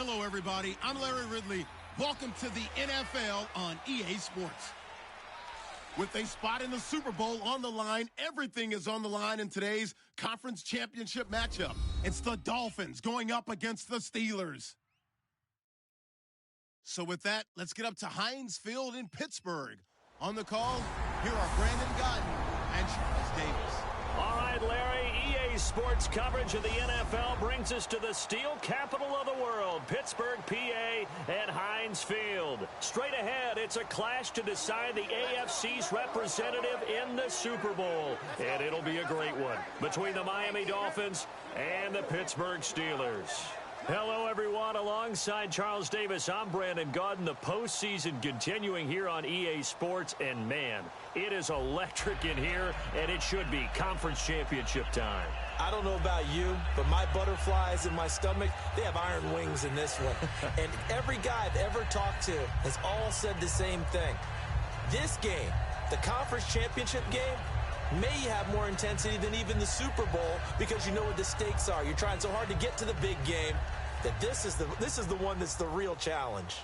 Hello, everybody. I'm Larry Ridley. Welcome to the NFL on EA Sports. With a spot in the Super Bowl on the line, everything is on the line in today's conference championship matchup. It's the Dolphins going up against the Steelers. So with that, let's get up to Heinz Field in Pittsburgh. On the call, here are Brandon Godden and Charles Davis. All right, Larry, EA Sports coverage of the NFL brings us to the steel capital of the world, Pittsburgh, PA, at Heinz Field. Straight ahead, it's a clash to decide the AFC's representative in the Super Bowl. And it'll be a great one between the Miami Dolphins and the Pittsburgh Steelers. Hello, everyone. Alongside Charles Davis, I'm Brandon Godden. The postseason continuing here on EA Sports. And, man, it is electric in here, and it should be conference championship time. I don't know about you, but my butterflies in my stomach, they have iron wings in this one. And every guy I've ever talked to has all said the same thing. This game, the conference championship game, may have more intensity than even the Super Bowl because you know what the stakes are. You're trying so hard to get to the big game that this is the one that's the real challenge.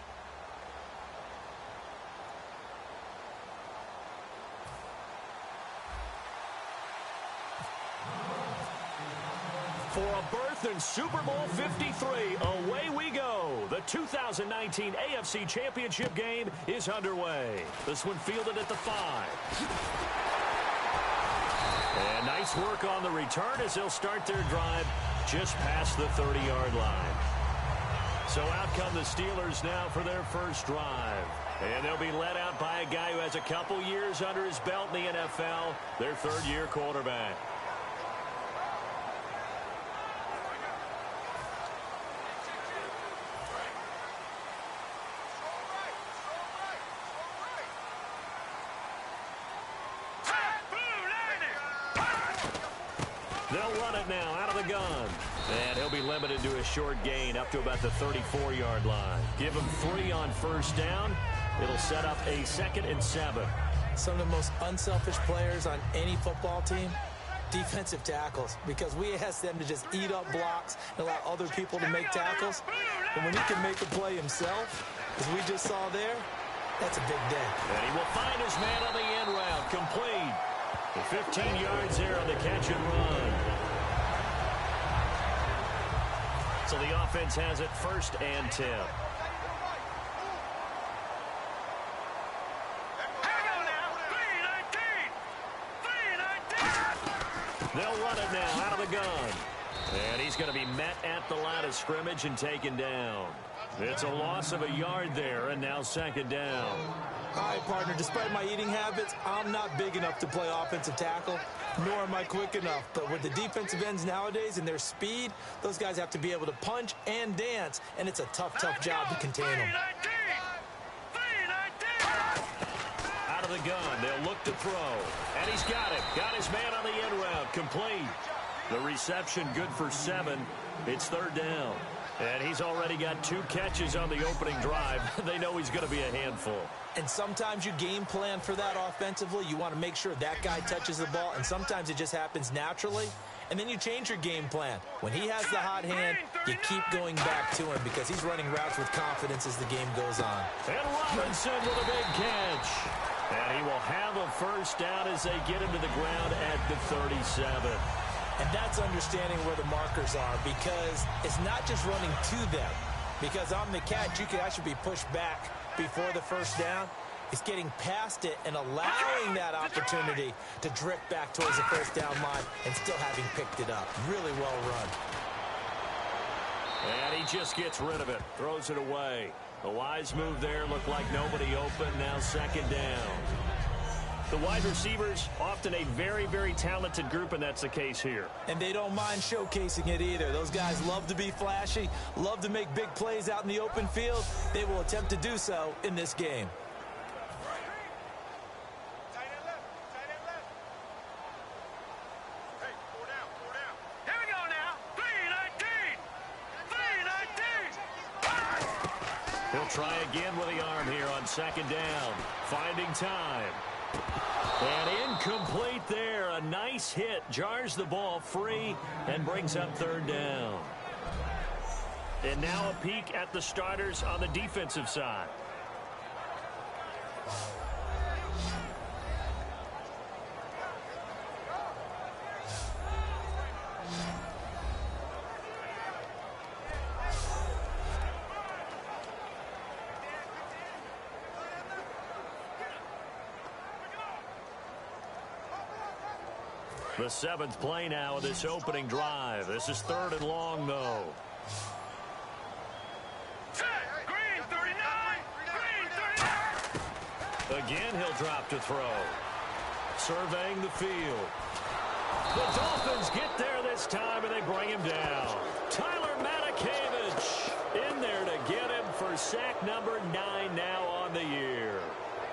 For a berth in Super Bowl 53, away we go. The 2019 AFC Championship game is underway. This one fielded at the 5. And nice work on the return as they'll start their drive just past the 30-yard line. So out come the Steelers now for their first drive. And they'll be led out by a guy who has a couple years under his belt in the NFL, their third-year quarterback. They'll run it now out of the gun. And he'll be limited to a short gain up to about the 34-yard line. Give him 3 on first down. It'll set up a 2nd and 7. Some of the most unselfish players on any football team, defensive tackles, because we ask them to just eat up blocks and allow other people to make tackles. And when he can make a play himself, as we just saw there, that's a big day. And he will find his man on the end route, complete. The 15 yards there on the catch and run. So the offense has it 1st and 10. They'll run it now out of the gun. And he's going to be met at the line of scrimmage and taken down. It's a loss of a yard there, and now 2nd down. All right, partner, despite my eating habits, I'm not big enough to play offensive tackle, nor am I quick enough. But with the defensive ends nowadays and their speed, those guys have to be able to punch and dance, and it's a tough job to contain them. Out of the gun, they'll look to throw. And he's got it. Got his man on the end route, complete. The reception good for 7. It's 3rd down. And he's already got 2 catches on the opening drive. They know he's going to be a handful. And sometimes you game plan for that offensively. You want to make sure that guy touches the ball, and sometimes it just happens naturally. And then you change your game plan. When he has the hot hand, you keep going back to him because he's running routes with confidence as the game goes on. And Robinson with a big catch. And he will have a first down as they get him to the ground at the 37. And that's understanding where the markers are because it's not just running to them. Because on the catch, you could actually be pushed back before the first down. It's getting past it and allowing that opportunity to drift back towards the first down line and still having picked it up. Really well run. And he just gets rid of it, throws it away. A wise move there, looked like nobody open, now 2nd down. The wide receivers, often a very, very talented group, and that's the case here. And they don't mind showcasing it either. Those guys love to be flashy, love to make big plays out in the open field. They will attempt to do so in this game. He'll try again with the arm here on 2nd down. Finding time. And incomplete there. A nice hit. Jars the ball free and brings up 3rd down. And now a peek at the starters on the defensive side. The seventh play now of this opening drive. This is 3rd and long, though. Green 39! Green 39! Again, he'll drop to throw. Surveying the field. The Dolphins get there this time, and they bring him down. Tyler Matakevich in there to get him for sack number 9 now on the year.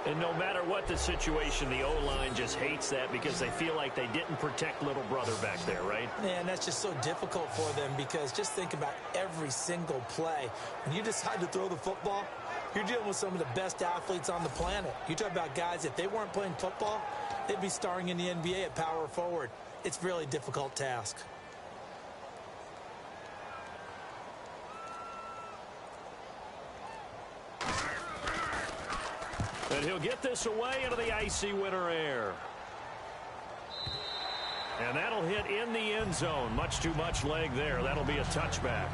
And no matter what the situation, the O-line just hates that because they feel like they didn't protect little brother back there, right? Man, that's just so difficult for them because just think about every single play. When you decide to throw the football, you're dealing with some of the best athletes on the planet. You talk about guys, if they weren't playing football, they'd be starring in the NBA at power forward. It's a really difficult task. And he'll get this away into the icy winter air. And that'll hit in the end zone. Much too much leg there. That'll be a touchback.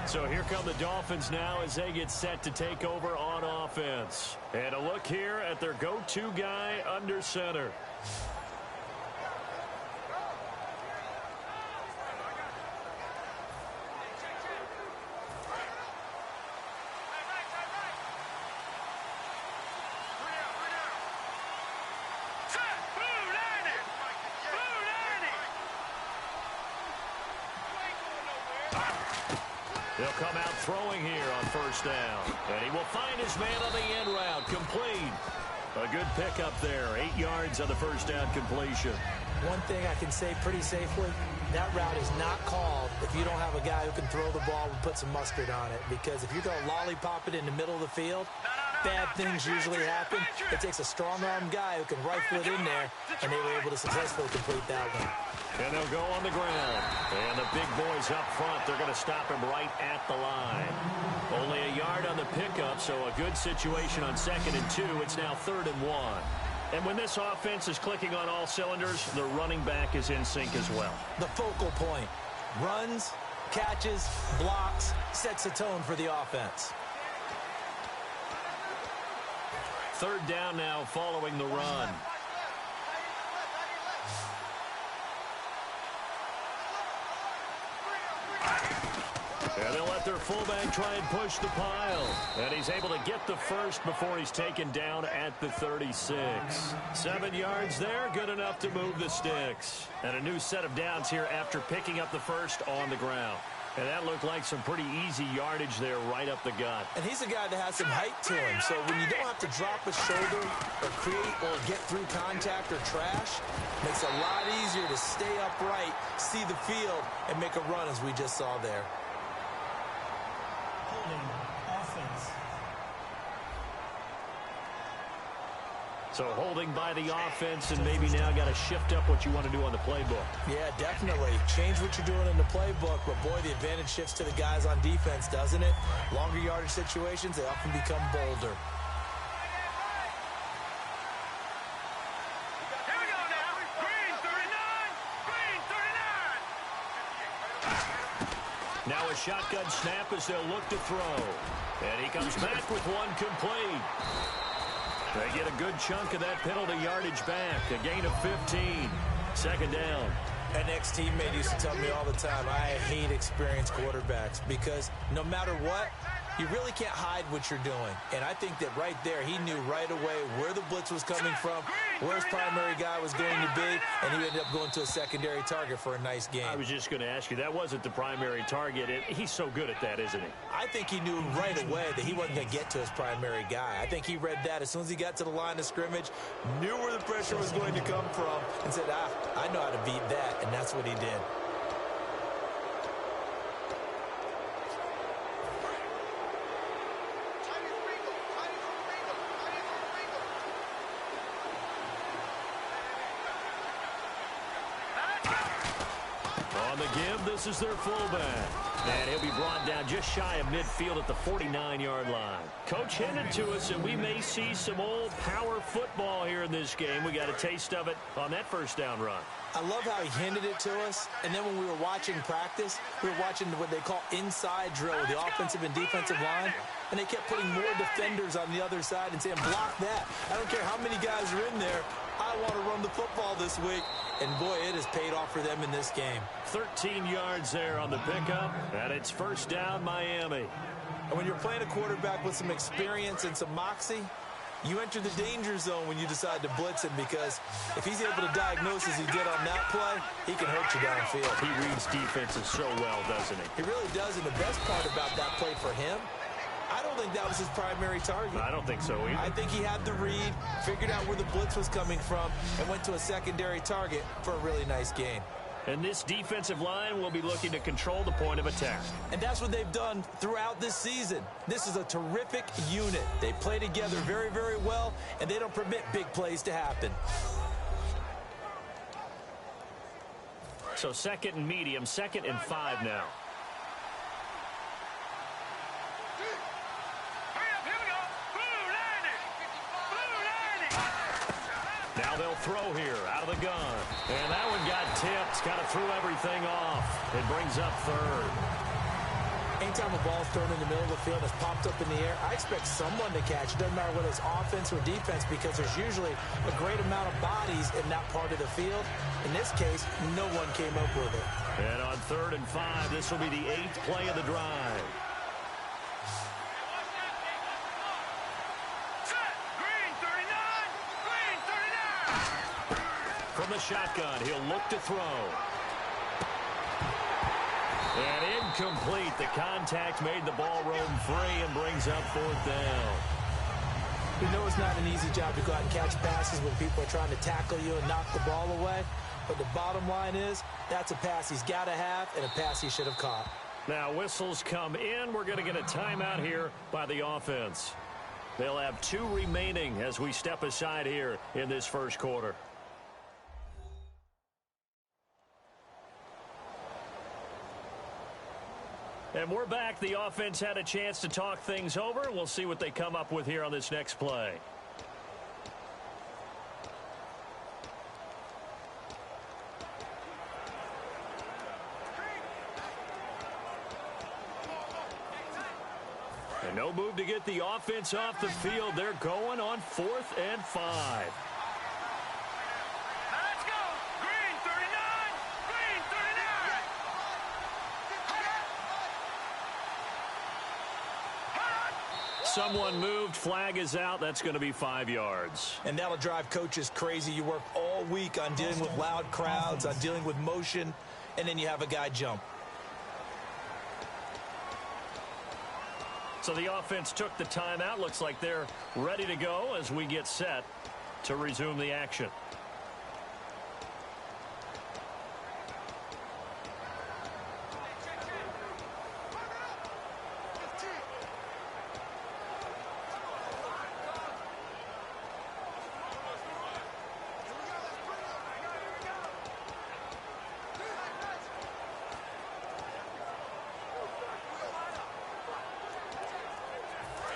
So here come the Dolphins now as they get set to take over on offense. And a look here at their go-to guy under center. He'll come out throwing here on 1st down. And he will find his man on the end route. Complete. A good pickup there. 8 yards on the 1st down completion. One thing I can say pretty safely, that route is not called if you don't have a guy who can throw the ball and put some mustard on it. Because if you're going to lollipop it in the middle of the field, bad things usually happen. It takes a strong-arm guy who can rifle it in there, and they were able to successfully complete that one. And they'll go on the ground. And the big boys up front, they're going to stop him right at the line. Only a yard on the pickup, so a good situation on 2nd and 2. It's now 3rd and 1. And when this offense is clicking on all cylinders, the running back is in sync as well. The focal point. Runs, catches, blocks, sets the tone for the offense. 3rd down now following the run. And they'll let their fullback try and push the pile. And he's able to get the first before he's taken down at the 36. 7 yards there, good enough to move the sticks. And a new set of downs here after picking up the first on the ground. And that looked like some pretty easy yardage there right up the gut. And he's a guy that has some height to him. So when you don't have to drop a shoulder or create or get through contact or trash, makes it a lot easier to stay upright, see the field, and make a run as we just saw there. Offense. So holding by the offense, and maybe now got to shift up what you want to do on the playbook. Yeah, definitely. Change what you're doing in the playbook, but boy, the advantage shifts to the guys on defense, doesn't it? Longer yardage situations, they often become bolder. Here we go now. Green 39! Green 39! Now a shotgun snap as they'll look to throw. And he comes back with one complete. They get a good chunk of that penalty yardage back. A gain of 15. 2nd down. An ex-teammate used to tell me all the time, I hate experienced quarterbacks because no matter what, you really can't hide what you're doing. And I think that right there, he knew right away where the blitz was coming from, where his primary guy was going to be, and he ended up going to a secondary target for a nice game. I was just going to ask you, that wasn't the primary target. He's so good at that, isn't he? I think he knew right away that he wasn't going to get to his primary guy. I think he read that as soon as he got to the line of scrimmage, knew where the pressure was going to come from, and said, I know how to beat that, and that's what he did. On the give, this is their fullback. And he'll be brought down just shy of midfield at the 49-yard line. Coach hinted to us that we may see some old power football here in this game. We got a taste of it on that first down run. I love how he hinted it to us, and then when we were watching practice, we were watching what they call inside drill with the offensive and defensive line, and they kept putting more defenders on the other side and saying, block that. I don't care how many guys are in there. I want to run the football this week. And, boy, it has paid off for them in this game. 13 yards there on the pickup, and it's first down Miami. And when you're playing a quarterback with some experience and some moxie, you enter the danger zone when you decide to blitz him, because if he's able to diagnose as he did on that play, he can hurt you downfield. He reads defenses so well, doesn't he? He really does, and the best part about that play for him, I don't think that was his primary target. I don't think so either. I think he had the read, figured out where the blitz was coming from, and went to a secondary target for a really nice gain. And this defensive line will be looking to control the point of attack. And that's what they've done throughout this season. This is a terrific unit. They play together very, very well, and they don't permit big plays to happen. So second and medium, 2nd and 5 now. Now they'll throw here out of the gun. And that one got tipped, kind of threw everything off. It brings up 3rd. Anytime a ball's thrown in the middle of the field, it's popped up in the air, I expect someone to catch. It doesn't matter whether it's offense or defense, because there's usually a great amount of bodies in that part of the field. In this case, no one came up with it. And on 3rd and 5, this will be the 8th play of the drive. From the shotgun, he'll look to throw. And incomplete. The contact made the ball roam free and brings up 4th down. We know it's not an easy job to go out and catch passes when people are trying to tackle you and knock the ball away. But the bottom line is, that's a pass he's got to have and a pass he should have caught. Now whistles come in. We're going to get a timeout here by the offense. They'll have 2 remaining as we step aside here in this first quarter. And we're back. The offense had a chance to talk things over. We'll see what they come up with here on this next play. And no move to get the offense off the field. They're going on 4th and 5. Let's go! Green 39! Green 39! Someone moved. Flag is out. That's going to be 5 yards. And that'll drive coaches crazy. You work all week on dealing with loud crowds, on dealing with motion, and then you have a guy jump. So the offense took the timeout. Looks like they're ready to go as we get set to resume the action.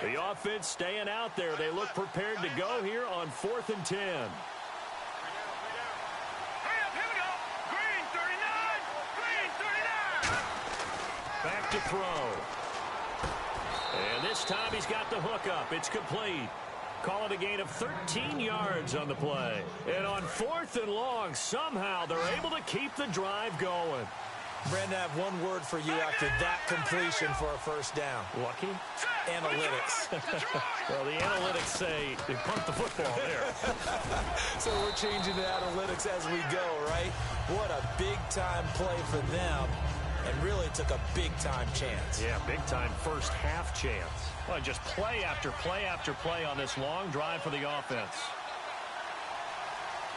The offense staying out there. They look prepared to go here on 4th and 10. Here we go! Green 39! Green 39! Back to throw. And this time he's got the hook up. It's complete. Call it a gain of 13 yards on the play. And on 4th and long, somehow they're able to keep the drive going. Brandon, I have one word for you after that completion for a first down. Lucky? Analytics. Well, the analytics say they pumped the football there. So we're changing the analytics as we go, right? What a big-time play for them, and really took a big-time chance. Yeah, big-time first half chance. Well, just play after play after play on this long drive for the offense.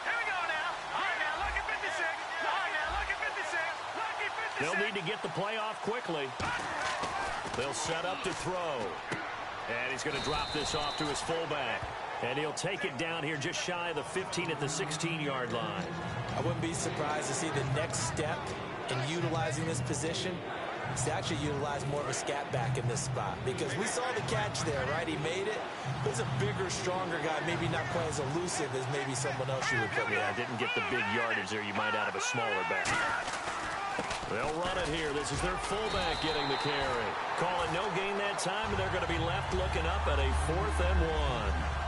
Here we go now. All right, now, look at 56. All right, now, look at 56. Lucky 56. They'll need to get the play off quickly. They'll set up to throw. And he's going to drop this off to his fullback. And he'll take it down here just shy of the 15 at the 16-yard line. I wouldn't be surprised to see the next step in utilizing this position He's actually utilized more of a scat back in this spot because we saw the catch there, right? He made it. He's a bigger, stronger guy, maybe not quite as elusive as maybe someone else you would put there. Yeah, didn't get the big yardage there you might out of a smaller back. They'll run it here. This is their fullback getting the carry. Calling no gain that time, and they're going to be left looking up at a 4th and 1.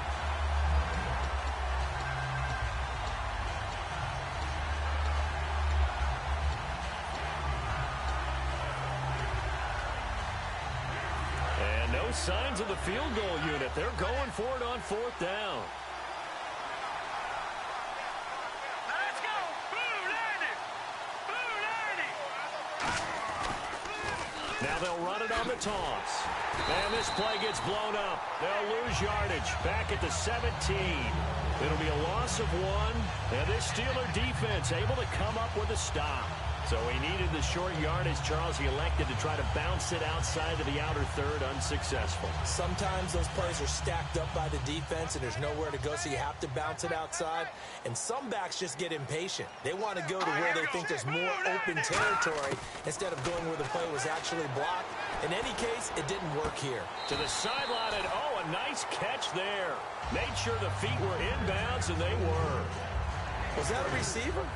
No signs of the field goal unit. They're going for it on 4th down. Let's go. Boo, Landy. Boo, Landy. Now they'll run it on the toss. And this play gets blown up. They'll lose yardage back at the 17. It'll be a loss of 1. And this Steeler defense able to come up with a stop. So he needed the short yardage, Charles. He elected to try to bounce it outside of the outer third, unsuccessful. Sometimes those plays are stacked up by the defense, and there's nowhere to go, so you have to bounce it outside. And some backs just get impatient. They want to go to where they think there's more open territory instead of going where the play was actually blocked. In any case, it didn't work here. To the sideline, and oh, a nice catch there. Made sure the feet were inbounds, and they were. Was that a receiver?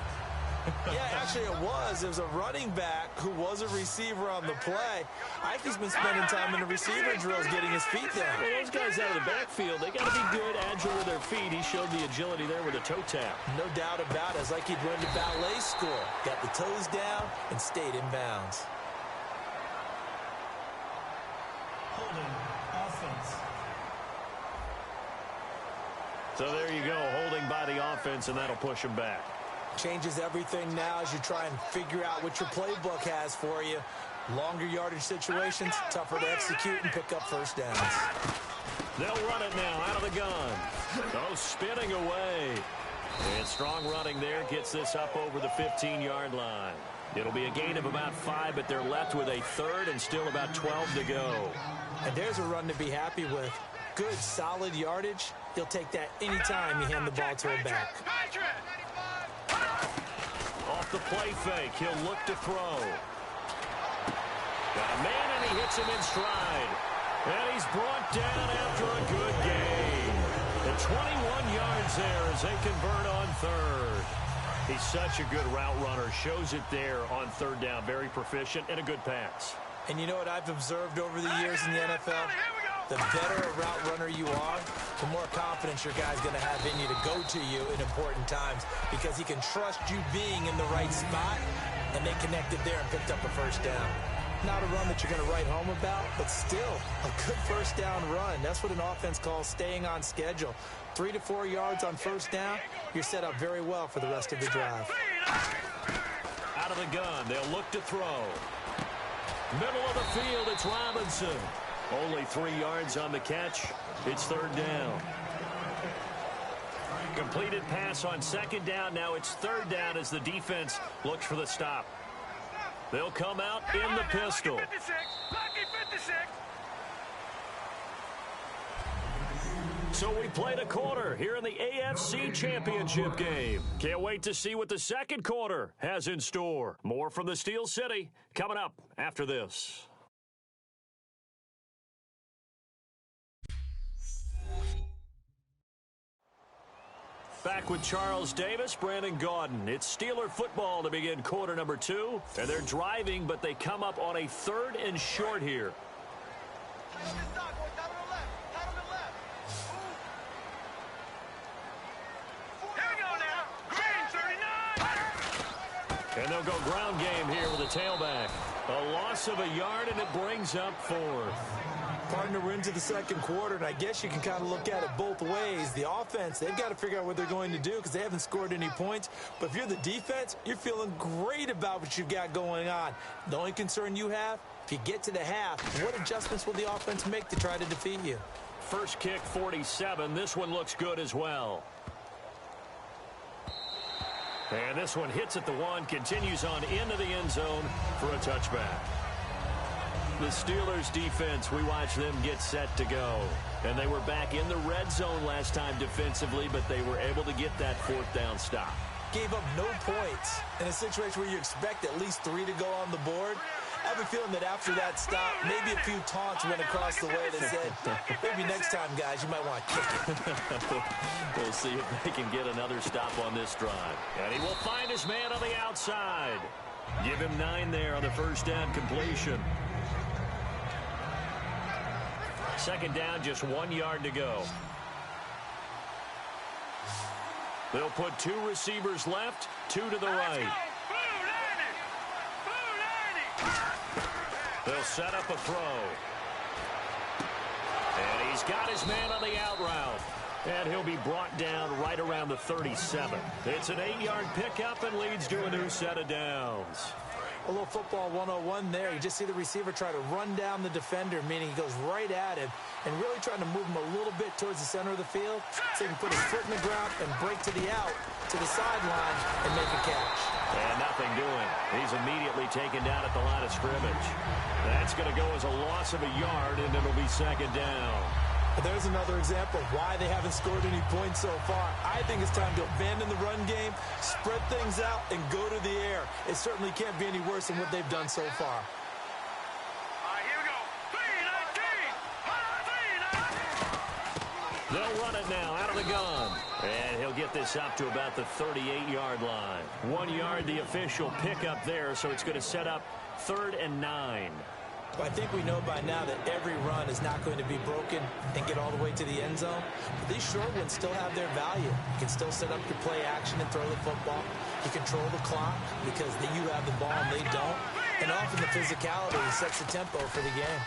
Yeah, actually it was. It was a running back who was a receiver on the play. I think he's been spending time in the receiver drills getting his feet down. Well, those guys out of the backfield, they got to be good, agile with their feet. He showed the agility there with a toe tap. No doubt about it. It's like he'd run to ballet school. Got the toes down and stayed in bounds. Holding offense. So there you go, holding by the offense, and that'll push him back. Changes everything now as you try and figure out what your playbook has for you. Longer yardage situations, tougher to execute and pick up first downs. They'll run it now out of the gun. Oh, spinning away. And strong running there gets this up over the 15-yard line. It'll be a gain of about 5, but they're left with a 3rd and still about 12 to go. And there's a run to be happy with. Good, solid yardage. You'll take that anytime you hand the ball to a back. Off the play fake, he'll look to throw. Got a man, and he hits him in stride. And he's brought down after a good gain. And 21 yards there as they convert on 3rd. He's such a good route runner. Shows it there on 3rd down. Very proficient and a good pass. And you know what I've observed over the years in the NFL? The better a route runner you are, the more confidence your guy's going to have in you to go to you in important times because he can trust you being in the right spot, and they connected there and picked up a first down. Not a run that you're going to write home about, but still a good first down run. That's what an offense calls staying on schedule. 3 to 4 yards on first down, you're set up very well for the rest of the drive. Out of the gun, they'll look to throw. Middle of the field, it's Robinson. Only 3 yards on the catch. It's 3rd down. Completed pass on 2nd down. Now it's 3rd down as the defense looks for the stop. They'll come out in the pistol. Lucky 56. Lucky 56. So we played a quarter here in the AFC Championship game. Can't wait to see what the second quarter has in store. More from the Steel City coming up after this. Back with Charles Davis, Brandon Gaudin. It's Steeler football to begin quarter number 2. And they're driving, but they come up on a 3rd and short here. And they'll go ground game here with a tailback. A loss of a yard, and it brings up 4th. Partner, we're into the second quarter, and I guess you can kind of look at it both ways. The offense, they've got to figure out what they're going to do because they haven't scored any points. But if you're the defense, you're feeling great about what you've got going on. The only concern you have, if you get to the half, what adjustments will the offense make to try to defeat you? First kick, 47. This one looks good as well. And this one hits at the 1, continues on into the end zone for a touchback. The Steelers defense, we watch them get set to go. And they were back in the red zone last time defensively, but they were able to get that 4th down stop. Gave up no points in a situation where you expect at least 3 to go on the board. I have a feeling that after that stop, maybe a few taunts went across the way that said, maybe next time, guys, you might want to kick it. We'll see if they can get another stop on this drive. And he will find his man on the outside. Give him 9 there on the first down completion. Second down, just 1 yard to go. They'll put 2 receivers left, 2 to the right. They'll set up a throw. And he's got his man on the out route. And he'll be brought down right around the 37. It's an 8-yard pickup and leads to a new set of downs. A little football 101 there. You just see the receiver try to run down the defender, meaning he goes right at him and really trying to move him a little bit towards the center of the field so he can put his foot in the ground and break to the out, to the sideline, and make a catch. And nothing doing. He's immediately taken down at the line of scrimmage. That's going to go as a loss of a yard, and it'll be second down. There's another example of why they haven't scored any points so far. I think it's time to abandon the run game, spread things out, and go to the air. It certainly can't be any worse than what they've done so far. All right, here we go. 3-19. They'll run it now out of the gun. And he'll get this up to about the 38-yard line. 1 yard, the official pickup there, so it's going to set up 3rd and 9. I think we know by now that every run is not going to be broken and get all the way to the end zone. But these short ones still have their value. You can still set up your play action and throw the football. You control the clock because you have the ball and they don't. And often the physicality sets the tempo for the game.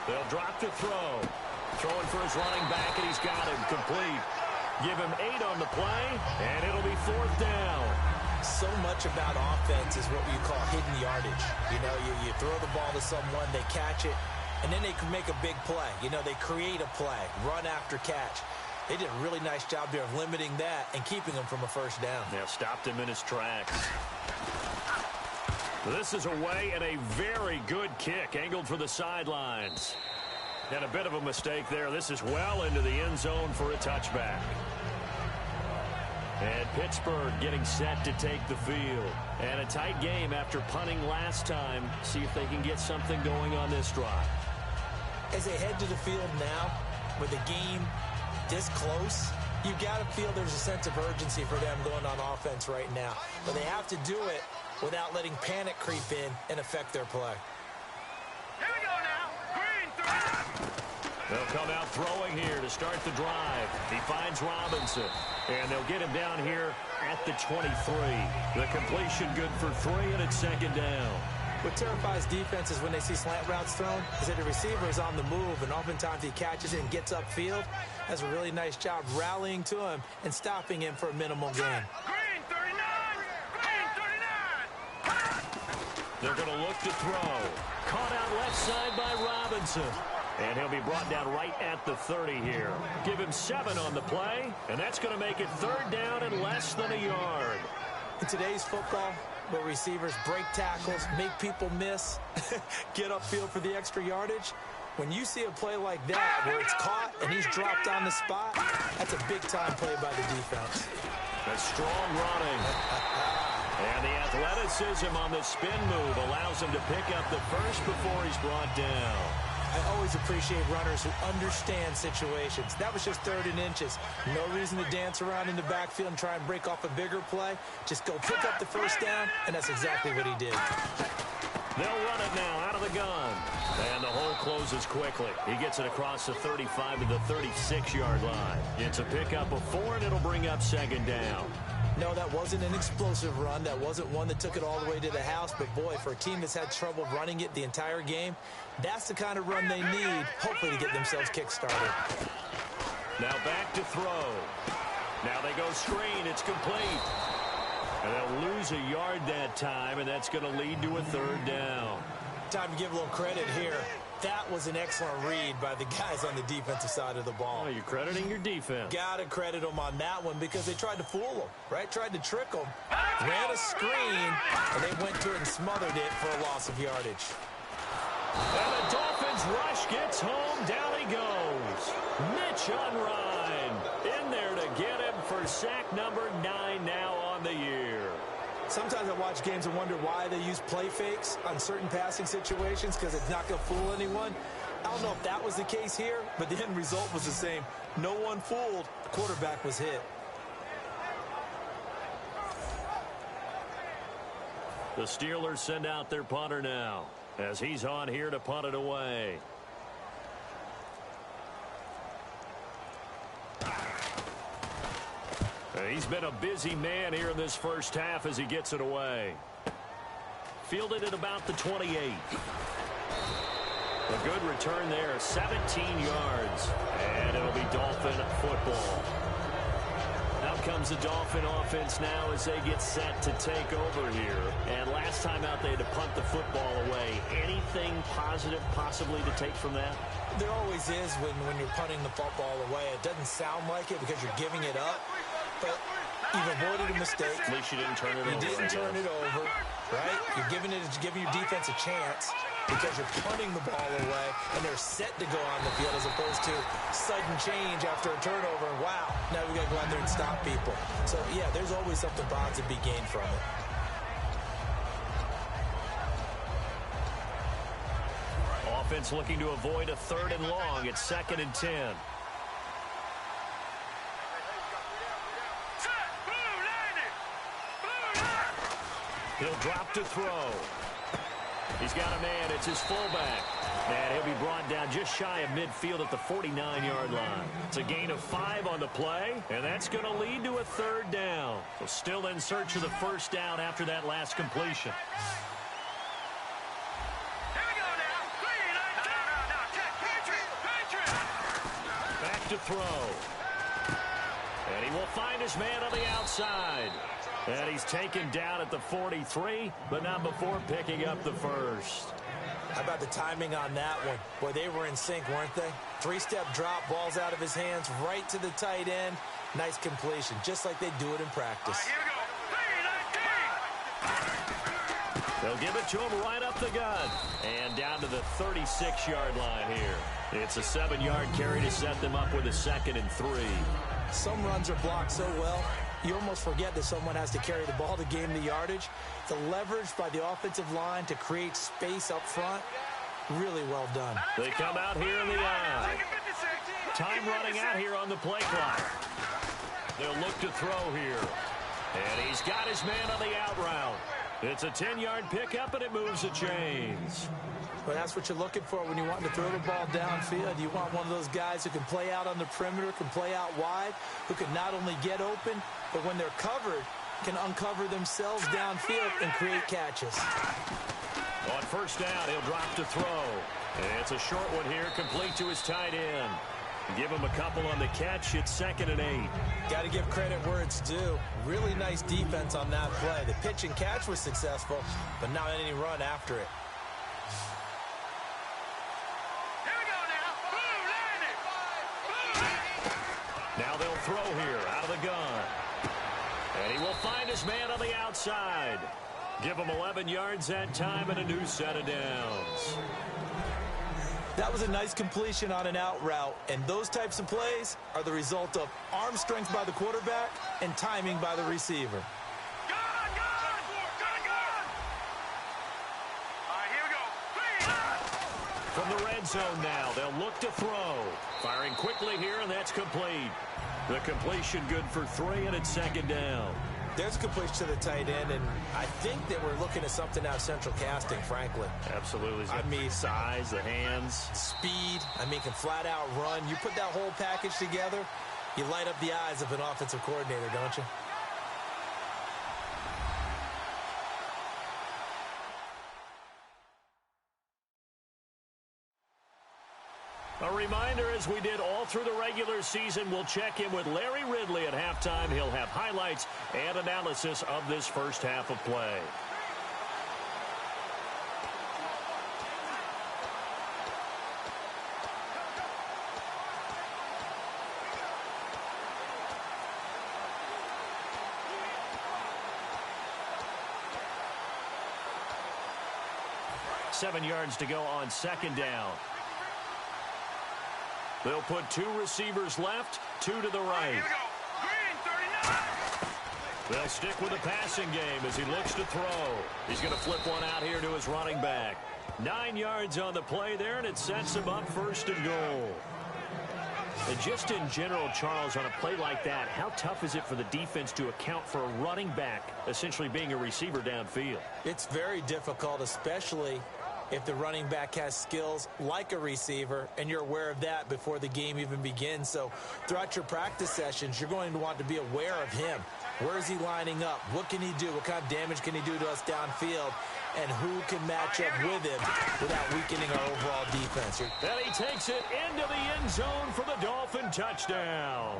They'll drop to throw. Throwing for his running back, and he's got him complete. Give him 8 on the play, and it'll be 4th down. So much about offense is what you call hidden yardage. You know, you throw the ball to someone, they catch it, and then they can make a big play. You know, they create a play, run after catch. They did a really nice job here of limiting that and keeping him from a first down. Yeah, stopped him in his tracks. This is away and a very good kick, angled for the sidelines. And a bit of a mistake there. This is well into the end zone for a touchback. And Pittsburgh getting set to take the field. And a tight game after punting last time. See if they can get something going on this drive. As they head to the field now, with the game this close, you got to feel there's a sense of urgency for them going on offense right now. But they have to do it without letting panic creep in and affect their play. Here we go now. Green 3. They'll come out throwing here to start the drive. He finds Robinson. And they'll get him down here at the 23. The completion good for 3, and it's second down. What terrifies defenses when they see slant routes thrown is that the receiver is on the move, and oftentimes he catches it and gets upfield. Does a really nice job rallying to him and stopping him for a minimal gain. Green 39. Green 39. They're going to look to throw. Caught out left side by Robinson. And he'll be brought down right at the 30 here. Give him 7 on the play, and that's going to make it 3rd down and less than a yard. In today's football, where receivers break tackles, make people miss, get upfield for the extra yardage, when you see a play like that where it's caught and he's dropped on the spot, that's a big-time play by the defense. A strong running. And the athleticism on the spin move allows him to pick up the first before he's brought down. I always appreciate runners who understand situations. That was just 3rd and inches. No reason to dance around in the backfield and try and break off a bigger play. Just go pick up the first down, and that's exactly what he did. They'll run it now out of the gun. And the hole closes quickly. He gets it across the 35 to the 36-yard line. It's a pickup of 4, and it'll bring up second down. No, that wasn't an explosive run. That wasn't one that took it all the way to the house. But, boy, for a team that's had trouble running it the entire game, that's the kind of run they need, hopefully, to get themselves kick-started. Now back to throw. Now they go screen. It's complete. And they'll lose a yard that time, and that's going to lead to a 3rd down. Time to give a little credit here. That was an excellent read by the guys on the defensive side of the ball. Oh, you're crediting your defense. Got to credit them on that one because they tried to fool them, right? Tried to trick them. Ran a screen, and they went to it and smothered it for a loss of yardage. And the Dolphins rush gets home. Down he goes. Mitch Unrein in there to get him for sack number 9 now on the year. Sometimes I watch games and wonder why they use play fakes on certain passing situations because it's not going to fool anyone. I don't know if that was the case here, but the end result was the same. No one fooled. The quarterback was hit. The Steelers send out their punter now as he's on here to punt it away. He's been a busy man here in this first half as he gets it away. Fielded at about the 28. A good return there, 17 yards. And it'll be Dolphin football. Out comes the Dolphin offense now as they get set to take over here. And last time out they had to punt the football away. Anything positive possibly to take from that? There always is when you're punting the football away. It doesn't sound like it because you're giving it up. But you've avoided a mistake. At least you didn't turn it over. You didn't turn it over, right? You're giving your defense a chance because you're punting the ball away, and they're set to go on the field as opposed to sudden change after a turnover. And wow, now we got to go out there and stop people. So, yeah, there's always something positive to be gained from it. Offense looking to avoid a 3rd and long. It's 2nd and 10. He'll drop to throw. He's got a man. It's his fullback. And he'll be brought down just shy of midfield at the 49-yard line. It's a gain of 5 on the play, and that's going to lead to a 3rd down. So still in search of the 1st down after that last completion. Back to throw. And he will find his man on the outside. And he's taken down at the 43, but not before picking up the 1st. How about the timing on that one? Boy, they were in sync, weren't they? 3-step drop, ball's out of his hands, right to the tight end. Nice completion, just like they do it in practice. Here we go. They'll give it to him right up the gut. And down to the 36-yard line here. It's a 7-yard carry to set them up with a 2nd and 3. Some runs are blocked so well, you almost forget that someone has to carry the ball to gain the yardage. The leverage by the offensive line to create space up front, really well done. They come out here in the eye. Time running out here on the play clock. They'll look to throw here. And he's got his man on the out route. It's a 10-yard pickup, and it moves the chains. Well, that's what you're looking for when you want to throw the ball downfield. You want one of those guys who can play out on the perimeter, can play out wide, who can not only get open, but when they're covered, can uncover themselves downfield and create catches. On 1st down, he'll drop to throw. And it's a short one here, complete to his tight end. Give him a couple on the catch. It's 2nd and 8. Got to give credit where it's due. Really nice defense on that play. The pitch and catch was successful, but not any run after it. Now they'll throw here out of the gun. And he will find his man on the outside. Give him 11 yards that time and a new set of downs. That was a nice completion on an out route, and those types of plays are the result of arm strength by the quarterback and timing by the receiver. From the red zone now, they'll look to throw. Firing quickly here, and that's complete. The completion good for 3, and it's 2nd down. There's a completion to the tight end, and I think that we're looking at something out of central casting, frankly. Absolutely. I mean, size, the hands. Speed. I mean, can flat out run. You put that whole package together, you light up the eyes of an offensive coordinator, don't you? A reminder, as we did all through the regular season, we'll check in with Larry Ridley at halftime. He'll have highlights and analysis of this first half of play. Seven yards to go on 2nd down. They'll put 2 receivers left, 2 to the right. They'll stick with the passing game as he looks to throw. He's going to flip one out here to his running back. 9 yards on the play there, and it sets him up 1st and goal. And just in general, Charles, on a play like that, how tough is it for the defense to account for a running back essentially being a receiver downfield? It's very difficult, especially if the running back has skills like a receiver, and you're aware of that before the game even begins. So throughout your practice sessions, you're going to want to be aware of him. Where is he lining up? What can he do? What kind of damage can he do to us downfield? And who can match up with him without weakening our overall defense? And he takes it into the end zone for the Dolphin touchdown.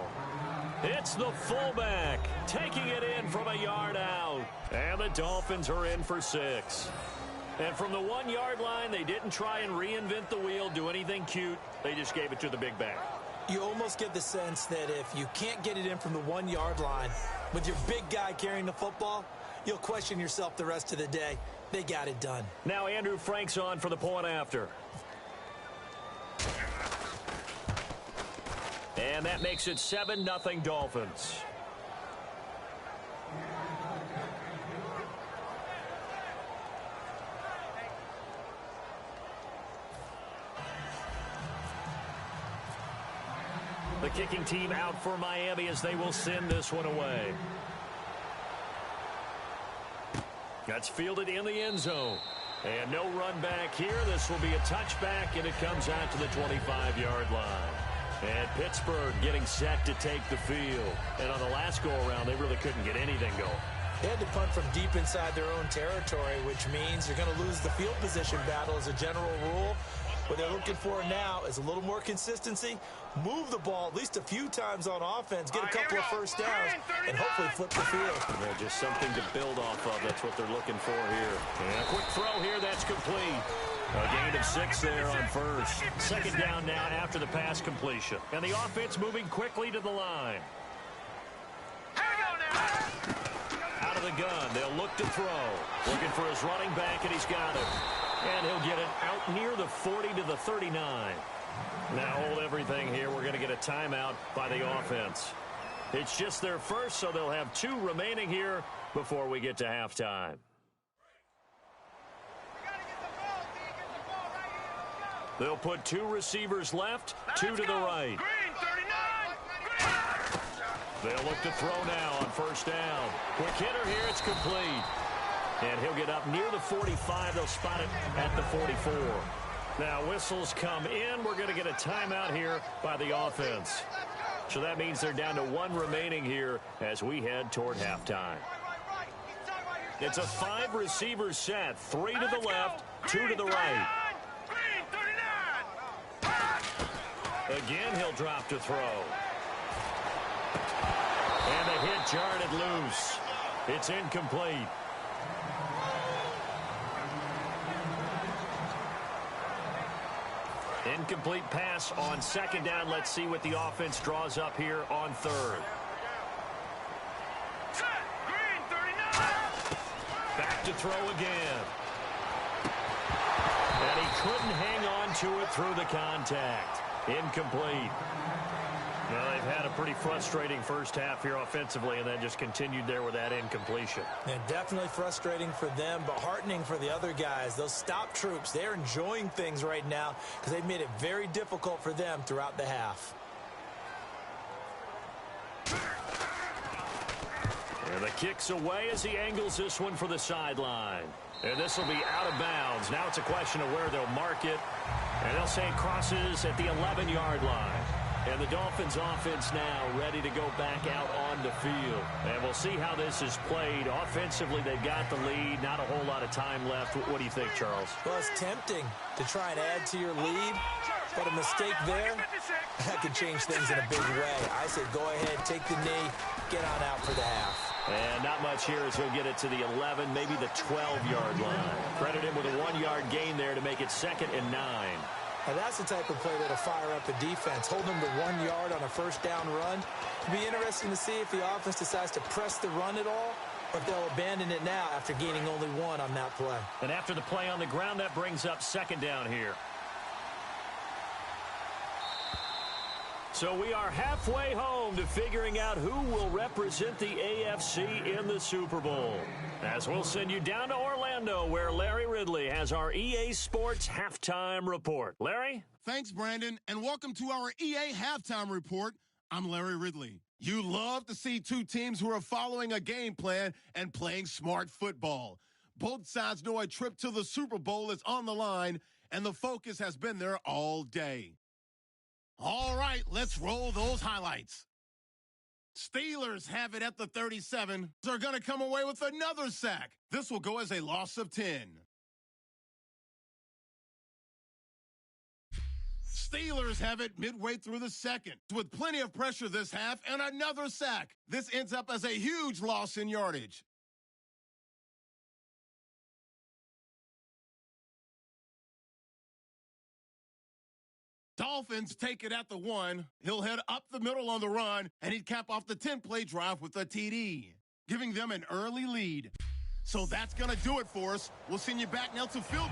It's the fullback taking it in from a yard out. And the Dolphins are in for 6. And from the 1-yard line, they didn't try and reinvent the wheel, do anything cute. They just gave it to the big back. You almost get the sense that if you can't get it in from the 1-yard line with your big guy carrying the football, you'll question yourself the rest of the day. They got it done. Now Andrew Frank's on for the point after. And that makes it 7-0 Dolphins. The kicking team out for Miami as they will send this one away. That's fielded in the end zone. And no run back here. This will be a touchback, and it comes out to the 25-yard line. And Pittsburgh getting set to take the field. And on the last go-around, they really couldn't get anything going. They had to punt from deep inside their own territory, which means you're going to lose the field position battle as a general rule. What they're looking for now is a little more consistency, move the ball at least a few times on offense, get a couple of first downs, and hopefully flip the field. Yeah, just something to build off of. That's what they're looking for here. And a quick throw here. That's complete. A gain of 6 there on first. 2nd down now after the pass completion. And the offense moving quickly to the line. Out of the gun. They'll look to throw. Looking for his running back, and he's got it. And he'll get it out near the 40 to the 39. Now hold everything here. We're going to get a timeout by the offense. It's just their first, so they'll have 2 remaining here before we get to halftime. They'll put 2 receivers left, 2 to the right. They'll look to throw now on first down. Quick hitter here. It's complete. And he'll get up near the 45. They'll spot it at the 44. Now whistles come in. We're going to get a timeout here by the offense. So that means they're down to 1 remaining here as we head toward halftime. It's a 5-receiver set. 3 to the left, 2 to the right. Again, he'll drop to throw. And the hit jarred it loose. It's incomplete. Incomplete pass on 2nd down. Let's see what the offense draws up here on 3rd. Back to throw again. And he couldn't hang on to it through the contact. Incomplete. Well, they've had a pretty frustrating first half here offensively, and then just continued there with that incompletion. And definitely frustrating for them, but heartening for the other guys. Those stop troops, they're enjoying things right now because they've made it very difficult for them throughout the half. And the kick's away as he angles this one for the sideline. And this will be out of bounds. Now it's a question of where they'll mark it. And they'll say it crosses at the 11-yard line. And the Dolphins offense now ready to go back out on the field. And we'll see how this is played. Offensively, they've got the lead. Not a whole lot of time left. What do you think, Charles? Well, it's tempting to try and add to your lead. But a mistake there, that could change things in a big way. I say go ahead, take the knee, get on out for the half. And not much here as he'll get it to the 11, maybe the 12-yard line. Credit him with a 1-yard gain there to make it 2nd and 9. Now that's the type of play that'll fire up the defense. Hold them to 1 yard on a first down run. It'll be interesting to see if the offense decides to press the run at all, or if they'll abandon it now after gaining only 1 on that play. And after the play on the ground, that brings up 2nd down here. So we are halfway home to figuring out who will represent the AFC in the Super Bowl. As we'll send you down to Orlando, where Larry Ridley has our EA Sports Halftime Report. Larry? Thanks, Brandon, and welcome to our EA Halftime Report. I'm Larry Ridley. You love to see two teams who are following a game plan and playing smart football. Both sides know a trip to the Super Bowl is on the line, and the focus has been there all day. All right, let's roll those highlights. Steelers have it at the 37. They're going to come away with another sack. This will go as a loss of 10. Steelers have it midway through the second with plenty of pressure this half and another sack. This ends up as a huge loss in yardage. Dolphins take it at the 1. He'll head up the middle on the run, and he'd cap off the 10-play drive with a TD, giving them an early lead. So that's going to do it for us. We'll send you back now to Phil.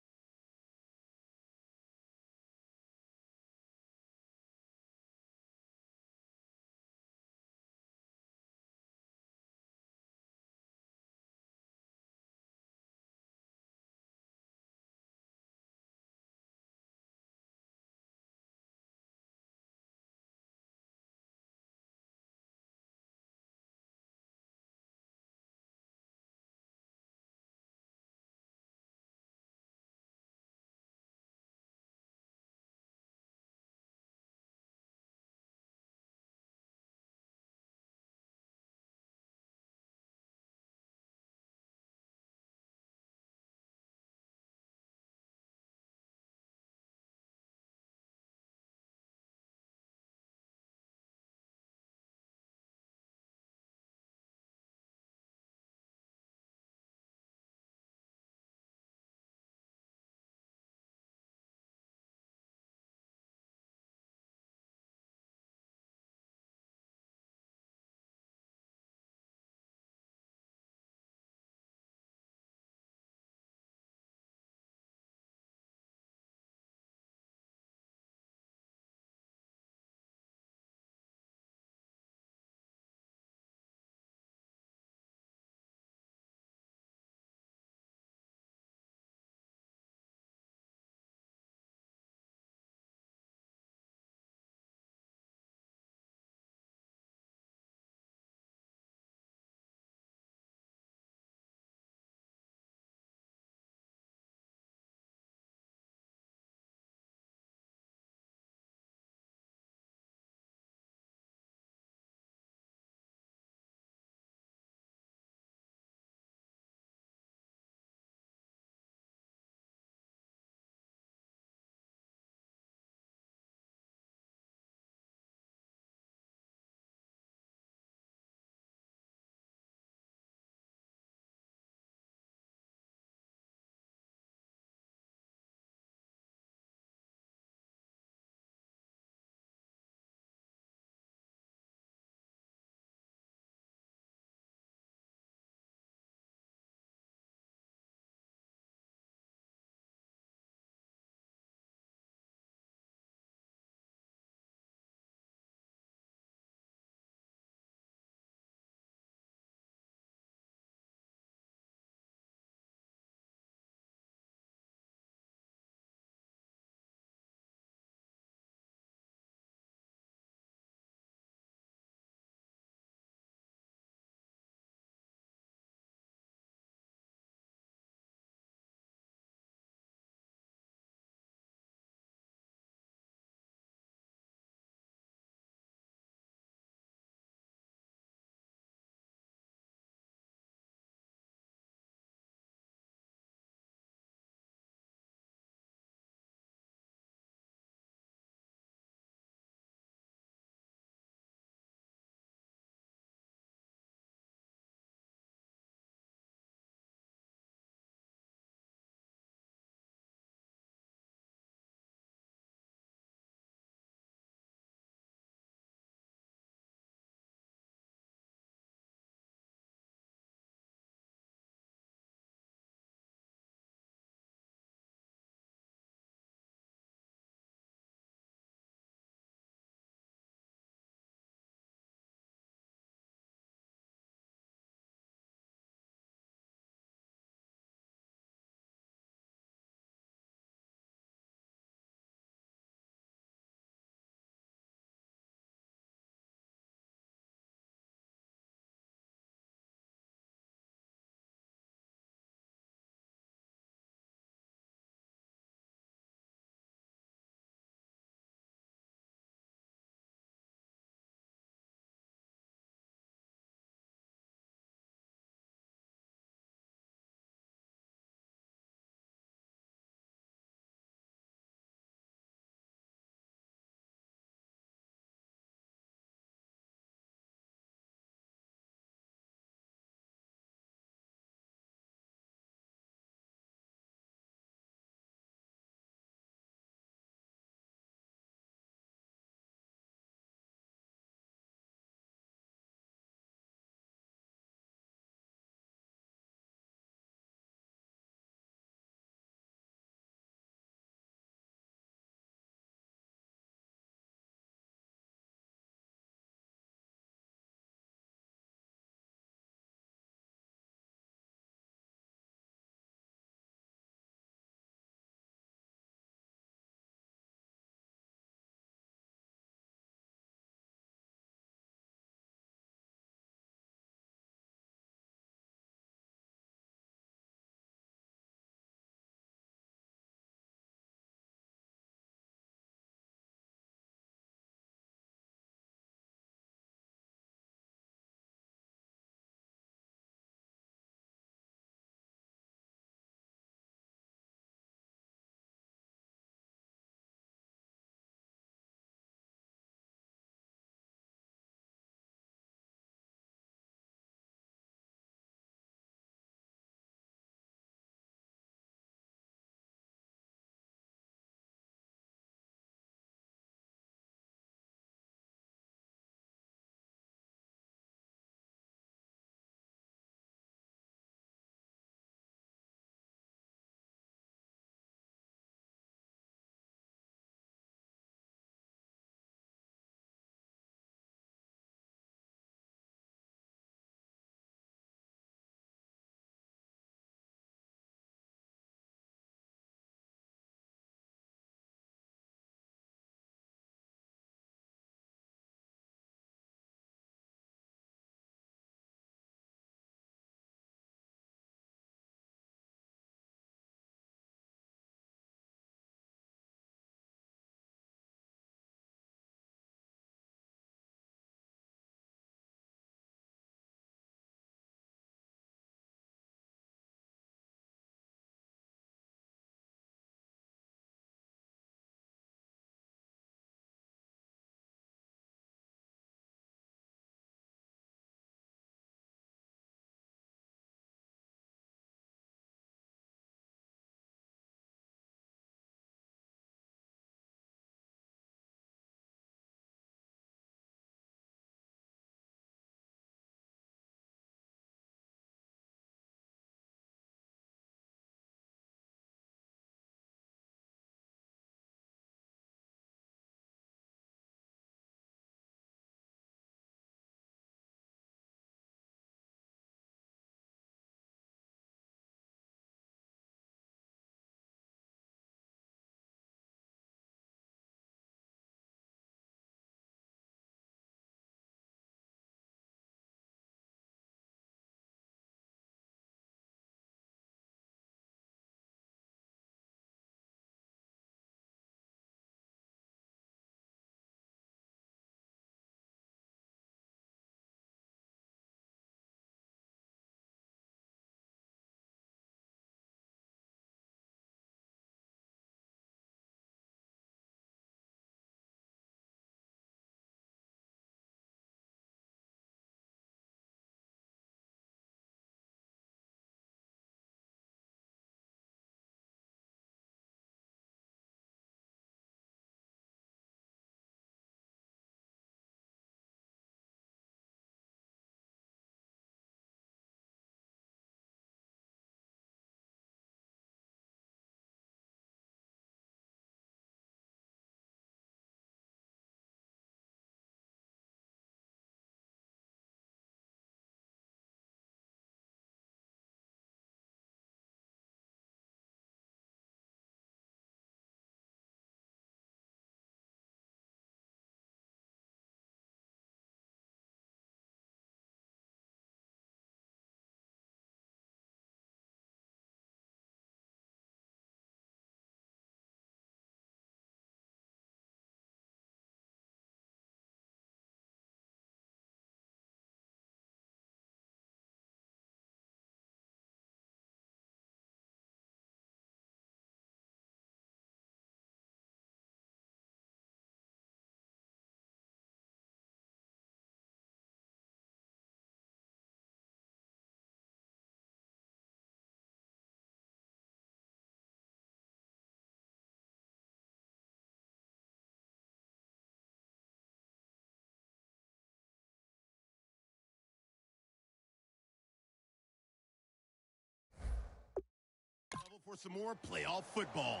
for some more playoff football.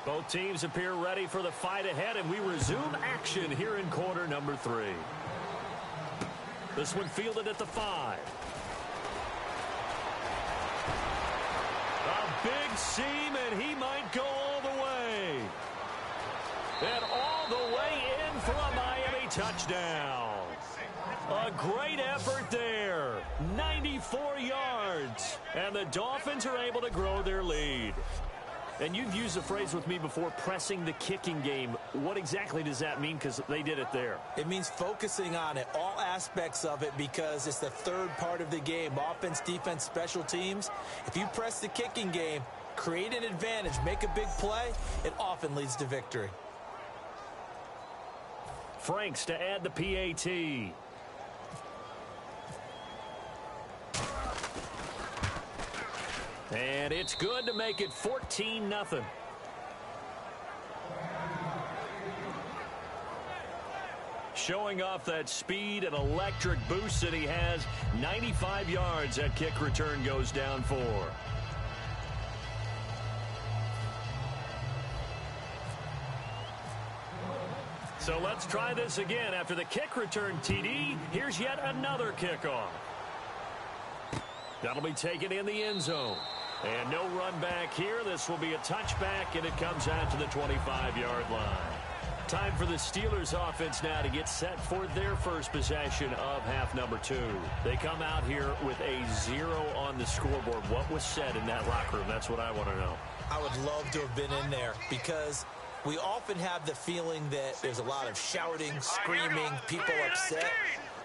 Both teams appear ready for the fight ahead, and we resume action here in quarter number 3. This one fielded at the 5. A big seam, and he might go all the way. And all the way in for a Miami touchdown. A great effort there. 94 yards. And the Dolphins are able to grow their lead. And you've used the phrase with me before, pressing the kicking game. What exactly does that mean? Because they did it there. It means focusing on it, all aspects of it, because it's the third part of the game. Offense, defense, special teams. If you press the kicking game, create an advantage, make a big play, it often leads to victory. Franks to add the PAT. And it's good to make it 14-0. Showing off that speed and electric boost that he has. 95 yards that kick return goes down for. So let's try this again. After the kick return TD, here's yet another kickoff. That'll be taken in the end zone. And no run back here. This will be a touchback, and it comes out to the 25-yard line. Time for the Steelers offense now to get set for their first possession of half number 2. They come out here with a 0 on the scoreboard. What was said in that locker room? That's what I want to know. I would love to have been in there because we often have the feeling that there's a lot of shouting, screaming, people upset.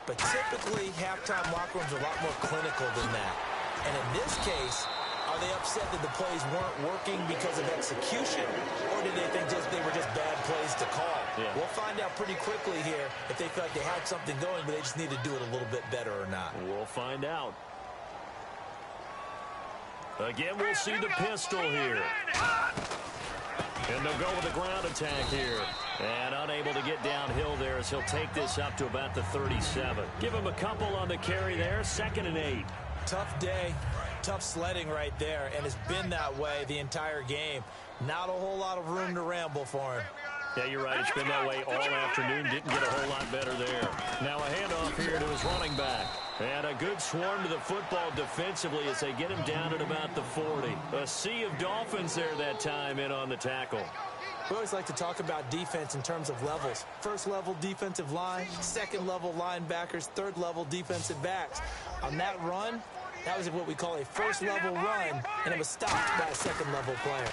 But typically, halftime locker rooms are a lot more clinical than that. And in this case, are they upset that the plays weren't working because of execution, or did they think they were just bad plays to call? Yeah. We'll find out pretty quickly here if they feel like they had something going, but they just need to do it a little bit better or not. We'll find out. Again, we'll see the pistol here. And they'll go with the ground attack here. And unable to get downhill there as he'll take this up to about the 37. Give him a couple on the carry there. 2nd and 8. Tough day. Tough sledding right there, and it's been that way the entire game. Not a whole lot of room to ramble for him. Yeah, you're right. It's been that way all afternoon. Didn't get a whole lot better there. Now a handoff here to his running back. And a good swarm to the football defensively as they get him down at about the 40. A sea of Dolphins there that time in on the tackle. We always like to talk about defense in terms of levels. First level defensive line, second level linebackers, third level defensive backs. On that run, that was what we call a first level run, and it was stopped by a second level player.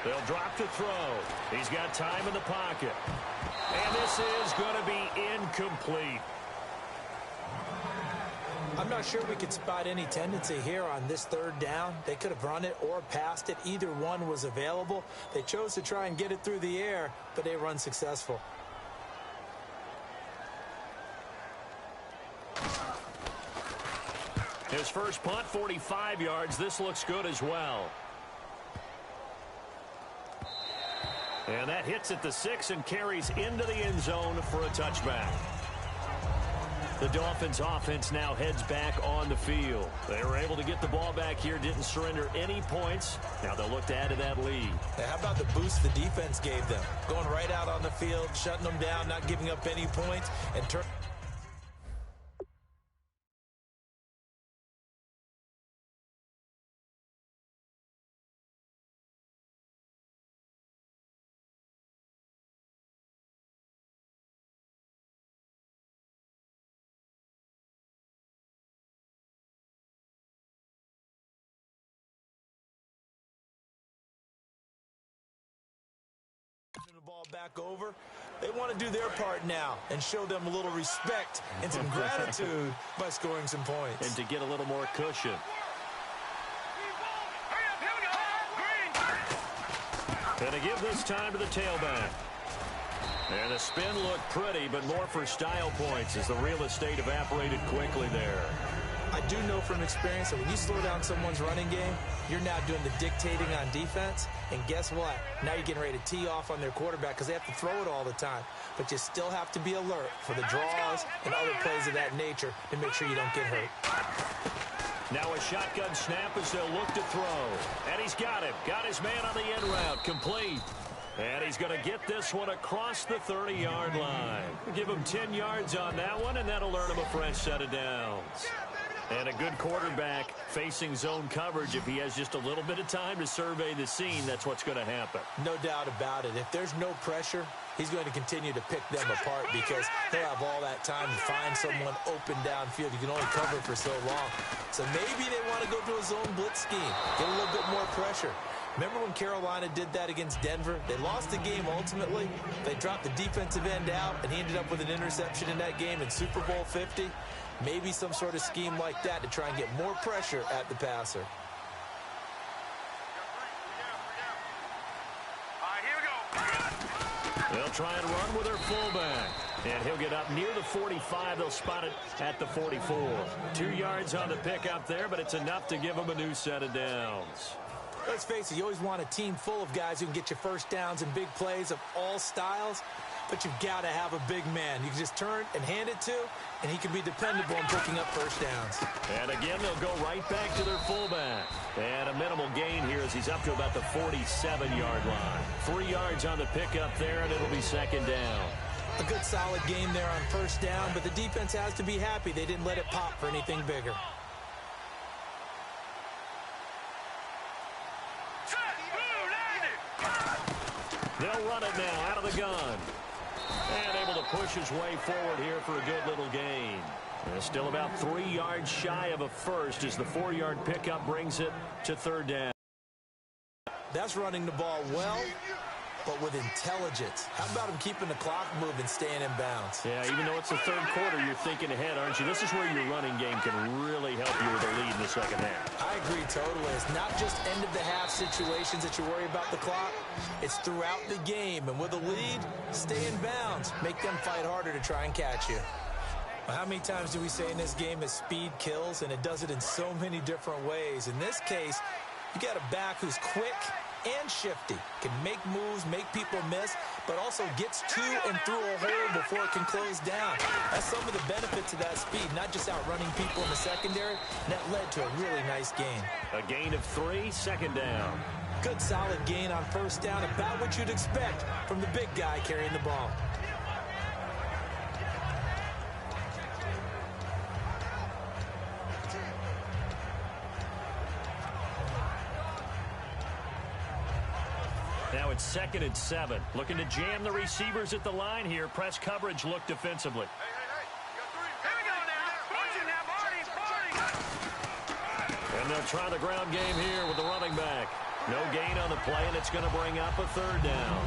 They'll drop to throw. He's got time in the pocket. And this is going to be incomplete. I'm not sure we could spot any tendency here on this third down. They could have run it or passed it. Either one was available. They chose to try and get it through the air, but they were unsuccessful. His first punt, 45 yards. This looks good as well. And that hits at the 6 and carries into the end zone for a touchback. The Dolphins offense now heads back on the field. They were able to get the ball back here, didn't surrender any points. Now they'll look to add to that lead. Now, how about the boost the defense gave them? Going right out on the field, shutting them down, not giving up any points, and turn. The ball back over. They want to do their part now and show them a little respect and some gratitude by scoring some points. And to get a little more cushion. And to give this time to the tailback. And the spin looked pretty, but more for style points as the real estate evaporated quickly there. I do know from experience that when you slow down someone's running game, you're now doing the dictating on defense. And guess what? Now you're getting ready to tee off on their quarterback because they have to throw it all the time. But you still have to be alert for the draws and other plays of that nature to make sure you don't get hurt. Now a shotgun snap as they'll look to throw. And he's got him. Got his man on the end route. Complete. And he's going to get this one across the 30-yard line. Give him 10 yards on that one, and that'll earn him a fresh set of downs. And a good quarterback facing zone coverage. If he has just a little bit of time to survey the scene, that's what's going to happen. No doubt about it. If there's no pressure, he's going to continue to pick them apart because he'll have all that time to find someone open downfield. You can only cover for so long. So maybe they want to go to a zone blitz scheme, get a little bit more pressure. Remember when Carolina did that against Denver? They lost the game ultimately. They dropped the defensive end out, and he ended up with an interception in that game in Super Bowl 50. Maybe some sort of scheme like that to try and get more pressure at the passer. All right, here we go. They'll try and run with their fullback. And he'll get up near the 45. They'll spot it at the 44. 2 yards on the pickup there, but it's enough to give them a new set of downs. Let's face it, you always want a team full of guys who can get you first downs and big plays of all styles, but you've got to have a big man you can just turn and hand it to, and he can be dependable in picking up first downs. And again, they'll go right back to their fullback. And a minimal gain here as he's up to about the 47-yard line. 3 yards on the pickup there, and it'll be second down. A good solid game there on first down, but the defense has to be happy they didn't let it pop for anything bigger. They'll run it now out of the gun. And able to push his way forward here for a good little gain. And still about 3 yards shy of a first as the 4-yard pickup brings it to third down. That's running the ball well, but with intelligence. How about him keeping the clock moving, staying in bounds? Yeah, even though it's the third quarter, you're thinking ahead, aren't you? This is where your running game can really help you with a lead in the second half. I agree totally. It's not just end-of-the-half situations that you worry about the clock. It's throughout the game. And with a lead, stay in bounds. Make them fight harder to try and catch you. Well, how many times do we say in this game that speed kills? And it does it in so many different ways. In this case, you got a back who's quick and shifty, can make moves, make people miss, but also gets to and through a hole before it can close down. That's some of the benefits of that speed, not just outrunning people in the secondary, and that led to a really nice gain. A gain of 3, second down. Good solid gain on first down, about what you'd expect from the big guy carrying the ball. Now it's 2nd and 7. Looking to jam the receivers at the line here. Press coverage look defensively. Here we go now. Marching now, Marty. And they'll try the ground game here with the running back. No gain on the play, and it's going to bring up a third down.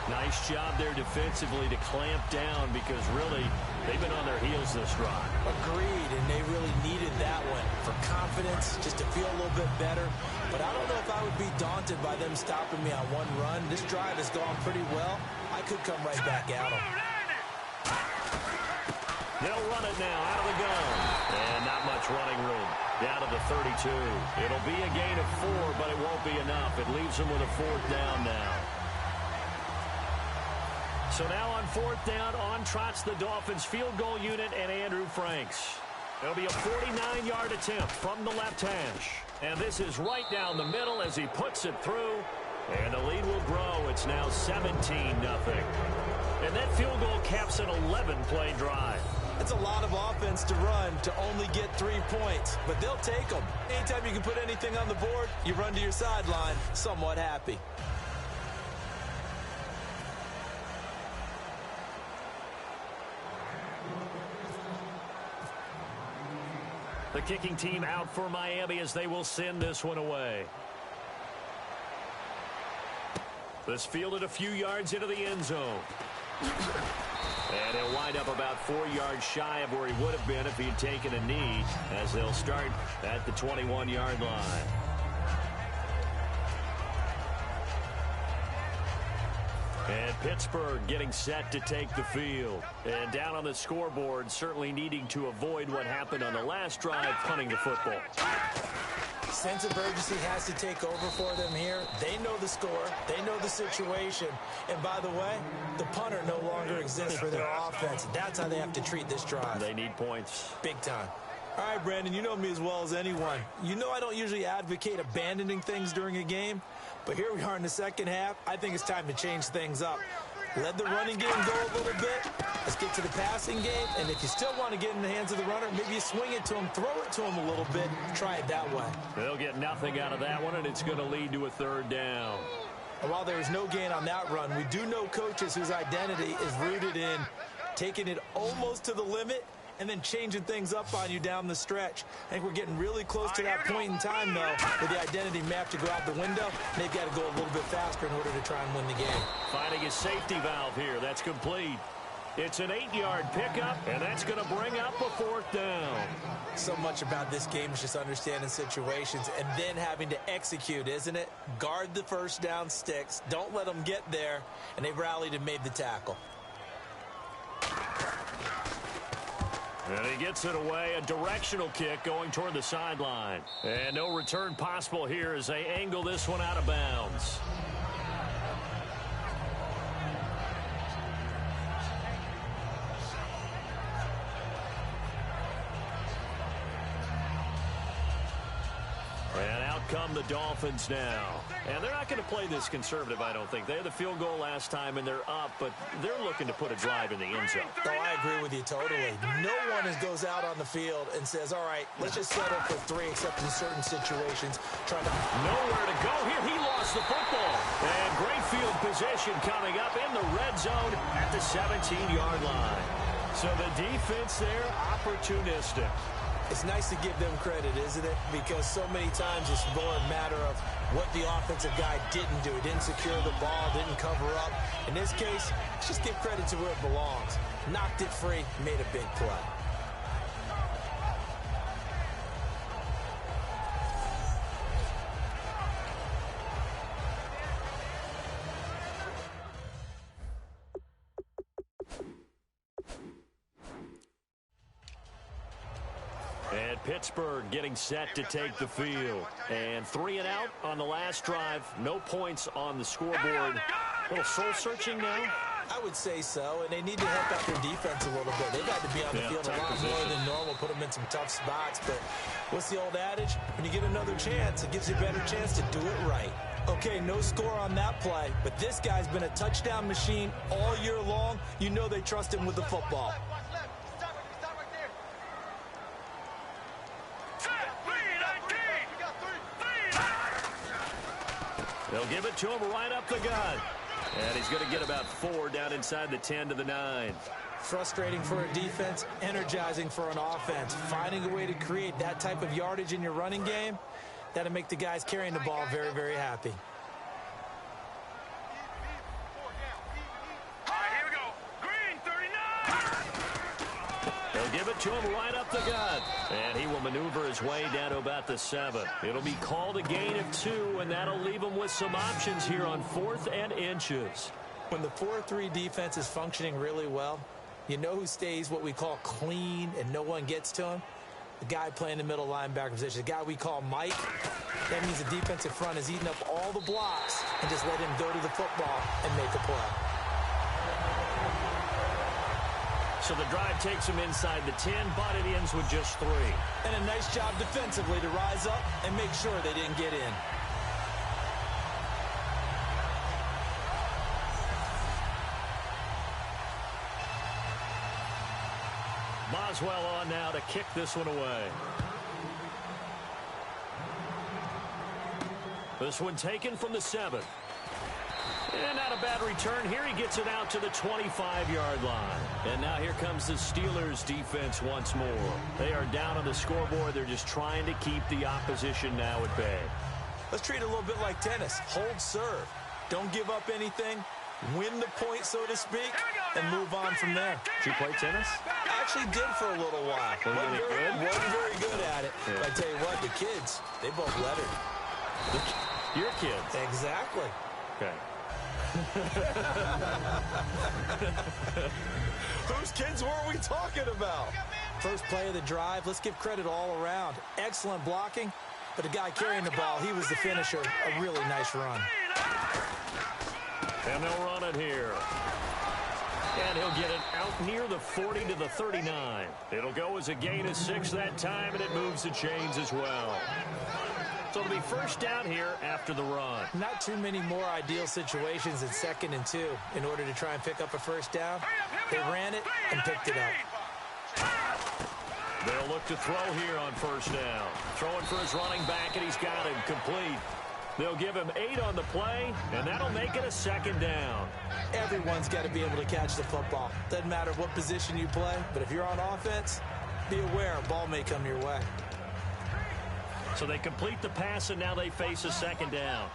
Nice job there defensively to clamp down because really they've been on their heels this drive. Agreed, and they really needed that one for confidence, just to feel a little bit better. But I don't know if I would be daunted by them stopping me on one run. This drive has gone pretty well. I could come right back at them. They'll run it now out of the gun. And not much running room. Down to the 32. It'll be a gain of 4, but it won't be enough. It leaves them with a 4th down now. So now on 4th down, on trots the Dolphins field goal unit and Andrew Franks. It'll be a 49-yard attempt from the left hash. And this is right down the middle as he puts it through. And the lead will grow. It's now 17-0. And that field goal caps an 11-play drive. It's a lot of offense to run to only get 3 points, but they'll take them. Anytime you can put anything on the board, you run to your sideline somewhat happy. The kicking team out for Miami as they will send this one away. This fielded a few yards into the end zone. And he'll wind up about 4 yards shy of where he would have been if he'd taken a knee as they'll start at the 21-yard line. And Pittsburgh getting set to take the field. And down on the scoreboard, certainly needing to avoid what happened on the last drive, punting the football. Sense of urgency has to take over for them here. They know the score. They know the situation. And by the way, the punter no longer exists for their offense. That's how they have to treat this drive. They need points. Big time. All right, Brandon, you know me as well as anyone. You know I don't usually advocate abandoning things during a game, but here we are in the second half. I think it's time to change things up. Let the running game go a little bit. Let's get to the passing game, and if you still want to get in the hands of the runner, maybe you swing it to him, throw it to him a little bit, try it that way. They'll get nothing out of that one, and it's going to lead to a third down. And while there was no gain on that run, we do know coaches whose identity is rooted in taking it almost to the limit and then changing things up on you down the stretch. I think we're getting really close to that point in time, though, with the identity map to go out the window. They've got to go a little bit faster in order to try and win the game. Finding a safety valve here. That's complete. It's an 8-yard pickup, and that's going to bring up a fourth down. So much about this game is just understanding situations and then having to execute, isn't it? Guard the first down sticks. Don't let them get there, and they rallied and made the tackle. And he gets it away, a directional kick going toward the sideline. And no return possible here as they angle this one out of bounds. And out come the Dolphins now. And they're not going to play this conservative, I don't think. They had the field goal last time, and they're up, but they're looking to put a drive in the end zone. Oh, I agree with you totally. No one goes out on the field and says, all right, let's just settle for 3, except in certain situations. Trying to... Nowhere to go here. He lost the football. And great field position coming up in the red zone at the 17-yard line. So the defense there, opportunistic. It's nice to give them credit, isn't it? Because so many times it's more a matter of what the offensive guy didn't do. He didn't secure the ball, didn't cover up. In this case, let's just give credit to where it belongs. Knocked it free, made a big play. And Pittsburgh getting set to take the field. And 3 and out on the last drive. No points on the scoreboard. A little soul-searching now? I would say so, and they need to help out their defense a little bit. They've had to be on the field a lot more than normal, put them in some tough spots. But what's the old adage? When you get another chance, it gives you a better chance to do it right. Okay, no score on that play, but this guy's been a touchdown machine all year long. You know they trust him with the football. They'll give it to him right up the gut. And he's going to get about 4 down inside the 10 to the 9. Frustrating for a defense, energizing for an offense. Finding a way to create that type of yardage in your running game, that'll make the guys carrying the ball very, very happy. They'll give it to him right up the gut. And he will maneuver his way down to about the 7. It'll be called a gain of 2, and that'll leave him with some options here on 4th and inches. When the 4-3 defense is functioning really well, you know who stays what we call clean and no one gets to him? The guy playing the middle linebacker position, the guy we call Mike. That means the defensive front is eating up all the blocks and just let him go to the football and make a play. So the drive takes him inside the 10, but it ends with just 3. And a nice job defensively to rise up and make sure they didn't get in. Boswell on now to kick this one away. This one taken from the 7. And not a bad return here. He gets it out to the 25-yard line. And now here comes the Steelers defense once more. They are down on the scoreboard. They're just trying to keep the opposition now at bay. Let's treat it a little bit like tennis. Hold serve. Don't give up anything. Win the point, so to speak, and move on from there. Did you play tennis? I actually did for a little while. Wasn't very good at it. Yeah. But I tell you what, the kids, they both lettered. Your kids? Exactly. Okay. Whose kids were we talking about? First play of the drive. Let's give credit all around. Excellent blocking, but the guy carrying the ball, he was the finisher. A really nice run. And they'll run it here. And he'll get it out near the 40 to the 39. It'll go as a gain of 6 that time, and it moves the chains as well. So it'll be first down here after the run. Not too many more ideal situations in 2nd and 2 in order to try and pick up a first down. They ran it and picked it up. They'll look to throw here on first down. Throwing for his running back, and he's got him complete. They'll give him 8 on the play, and that'll make it a 2nd down. Everyone's got to be able to catch the football. Doesn't matter what position you play, but if you're on offense, be aware a ball may come your way. So they complete the pass, and now they face a 2nd down.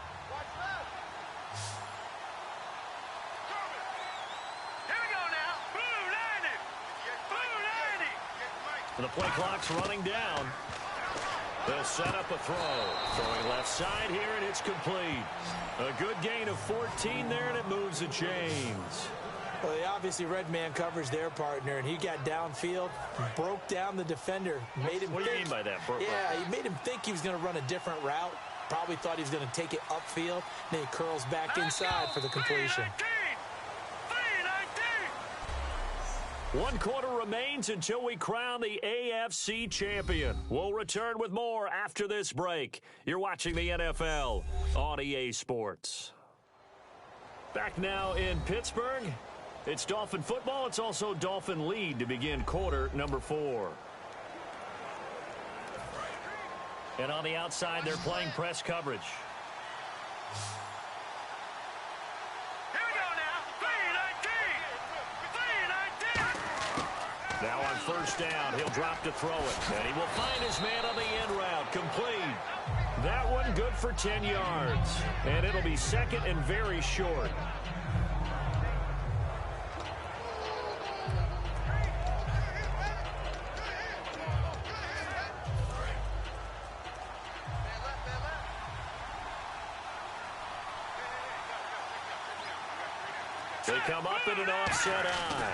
Here we go now. Blue 90. The play clock's running down. They'll set up a throw. Throwing left side here, and it's complete. A good gain of 14 there, and it moves the chains. Well, they obviously read man coverage their partner, and he got downfield, broke down the defender. Made him what do you mean by that? Yeah, he made him think he was going to run a different route. Probably thought he was going to take it upfield. Then he curls back inside for the completion. 1 quarter remains until we crown the AFC champion. We'll return with more after this break. You're watching the NFL on EA Sports. Back now in Pittsburgh. It's Dolphin football. It's also Dolphin lead to begin quarter number 4. And on the outside, they're playing press coverage. Now on first down, he'll drop to throw it. And he will find his man on the end route. Complete. That one good for 10 yards. And it'll be 2nd and very short. They come up in an offset eye.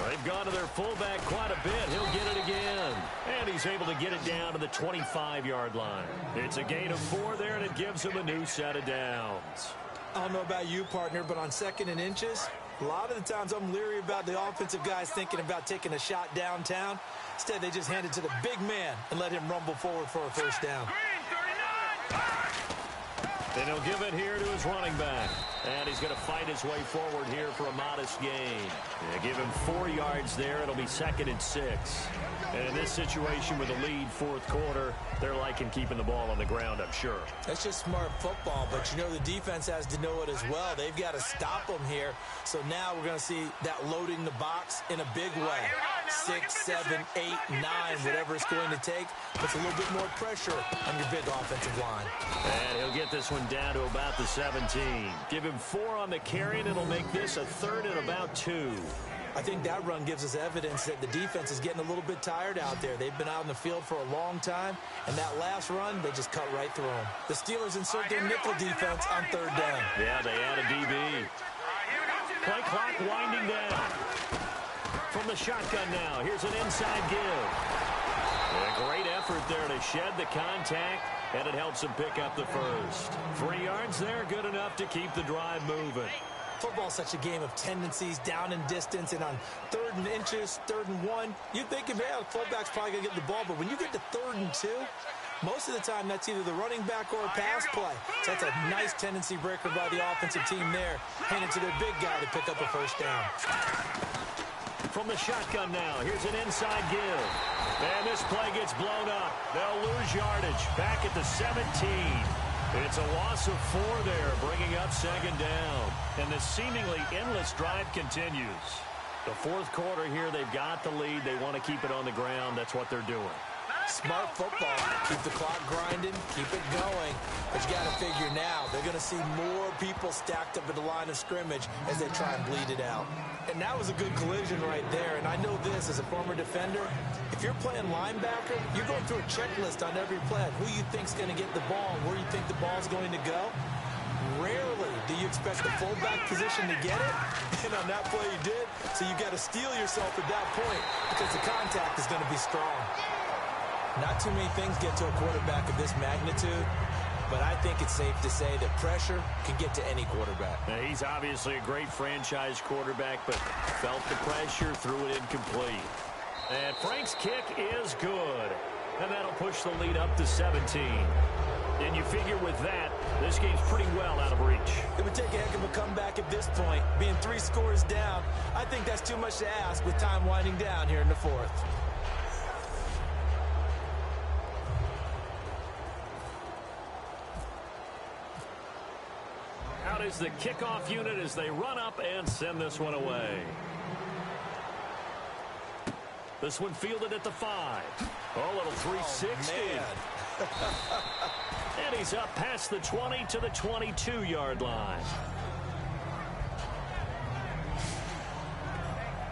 They've gone to their fullback quite a bit. He'll get it again. And he's able to get it down to the 25-yard line. It's a gain of 4 there, and it gives him a new set of downs. I don't know about you, partner, but on 2nd and inches, a lot of the times I'm leery about the offensive guys thinking about taking a shot downtown. Instead, they just hand it to the big man and let him rumble forward for a first down. And he'll give it here to his running back. And he's going to fight his way forward here for a modest gain. They give him 4 yards there. It'll be 2nd and 6. And in this situation with a lead 4th quarter, they're liking keeping the ball on the ground, I'm sure. That's just smart football, but you know the defense has to know it as well. They've got to stop them here. So now we're going to see that loading the box in a big way. 6, 7, 8, 9, whatever it's going to take. Puts a little bit more pressure on your big offensive line. And he'll get this one down to about the 17. Give him 4 on the carry, and it'll make this a 3rd and about 2. I think that run gives us evidence that the defense is getting a little bit tired out there. They've been out in the field for a long time, and that last run, they just cut right through them. The Steelers insert their nickel defense on 3rd down. Yeah, they add a DB. Play clock winding down. From the shotgun now, here's an inside give. A great effort there to shed the contact, and it helps him pick up the first. 3 yards there, good enough to keep the drive moving. Football's such a game of tendencies, down and distance, and on 3rd and inches, 3rd and 1, you think, man, the fullback's probably going to get the ball, but when you get to 3rd and 2, most of the time that's either the running back or a pass play. So that's a nice tendency breaker by the offensive team there. Hand it to their big guy to pick up a first down. From the shotgun now, here's an inside give. And this play gets blown up. They'll lose yardage back at the 17. It's a loss of 4 there, bringing up 2nd down. And the seemingly endless drive continues. The 4th quarter here, they've got the lead. They want to keep it on the ground. That's what they're doing. Smart football. Keep the clock grinding, keep it going. But you got to figure now, they're going to see more people stacked up at the line of scrimmage as they try and bleed it out. And that was a good collision right there. And I know this as a former defender. If you're playing linebacker, you're going through a checklist on every play. Who you think's going to get the ball, where you think the ball's going to go. Rarely do you expect the fullback position to get it. And on that play you did. So you got to steel yourself at that point because the contact is going to be strong. Not too many things get to a quarterback of this magnitude but I think it's safe to say that pressure can get to any quarterback. Now, he's obviously a great franchise quarterback, but felt the pressure, threw it incomplete. And Frank's kick is good. And that'll push the lead up to 17. And you figure with that, this game's pretty well out of reach. It would take a heck of a comeback at this point. Being 3 scores down, I think that's too much to ask with time winding down here in the 4th. Out is the kickoff unit as they run up and send this one away. This one fielded at the 5. Oh, little 360. And he's up past the 20 to the 22-yard line.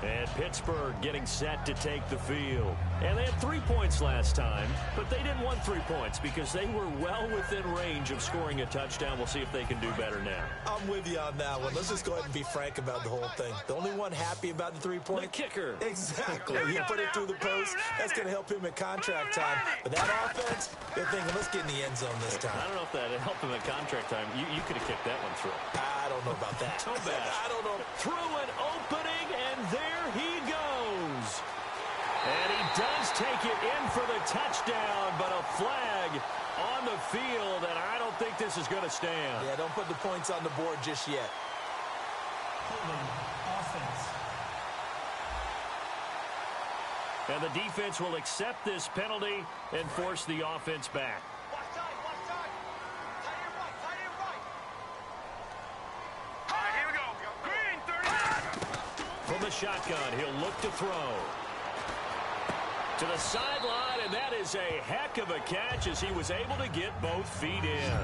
And Pittsburgh getting set to take the field. And they had 3 points last time, but they didn't want 3 points because they were well within range of scoring a touchdown. We'll see if they can do better now. I'm with you on that one. Let's just go ahead and be frank about the whole thing. The only one happy about the 3-point? The kicker. Exactly. You put it through the post, that's going to help him at contract time. But that offense, they're thinking, let's get in the end zone this time. I don't know if that helped him at contract time. You could have kicked that one through. I don't know about that. So bad. I don't know. Through an opening, and there he goes. And he does take it in for the touchdown, but a flag on the field, and I don't think this is going to stand. Yeah, don't put the points on the board just yet. Holding offense. And the defense will accept this penalty and force the offense back. Watch side, watch side. Tight end right, tight end right. All right, here we go. Green, 30. From the shotgun, he'll look to throw. To the sideline, and that is a heck of a catch as he was able to get both feet in.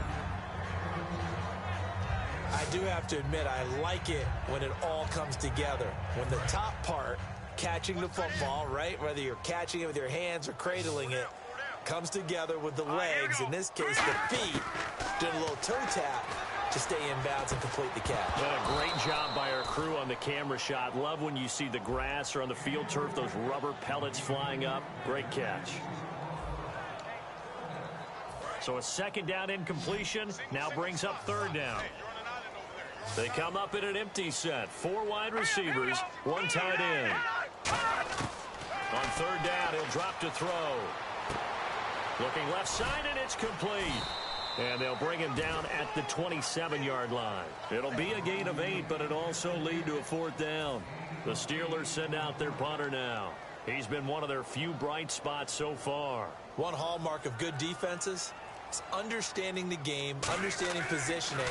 I do have to admit, I like it when it all comes together. When the top part, catching the football, right, whether you're catching it with your hands or cradling it, comes together with the legs, in this case the feet, doing a little toe tap to stay in bounds and complete the catch. And a great job by our crew on the camera shot. Love when you see the grass or on the field turf, those rubber pellets flying up. Great catch. So a second down incompletion now brings up third down. They come up in an empty set. 4 wide receivers, 1 tight end. On third down, he'll drop to throw. Looking left side, and it's complete. And they'll bring him down at the 27-yard line. It'll be a gain of 8, but it'll also lead to a 4th down. The Steelers send out their punter now. He's been one of their few bright spots so far. One hallmark of good defenses is understanding the game, understanding positioning,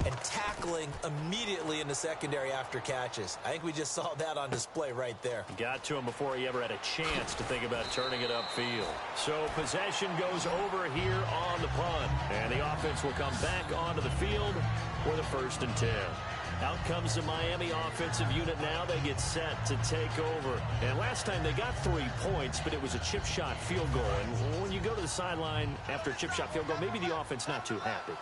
and tackling immediately in the secondary after catches. I think we just saw that on display right there. Got to him before he ever had a chance to think about turning it upfield. So possession goes over here on the punt. And the offense will come back onto the field for the 1st and 10. Out comes the Miami offensive unit now. They get set to take over. And last time they got 3 points, but it was a chip shot field goal. And when you go to the sideline after a chip shot field goal, maybe the offense not too happy.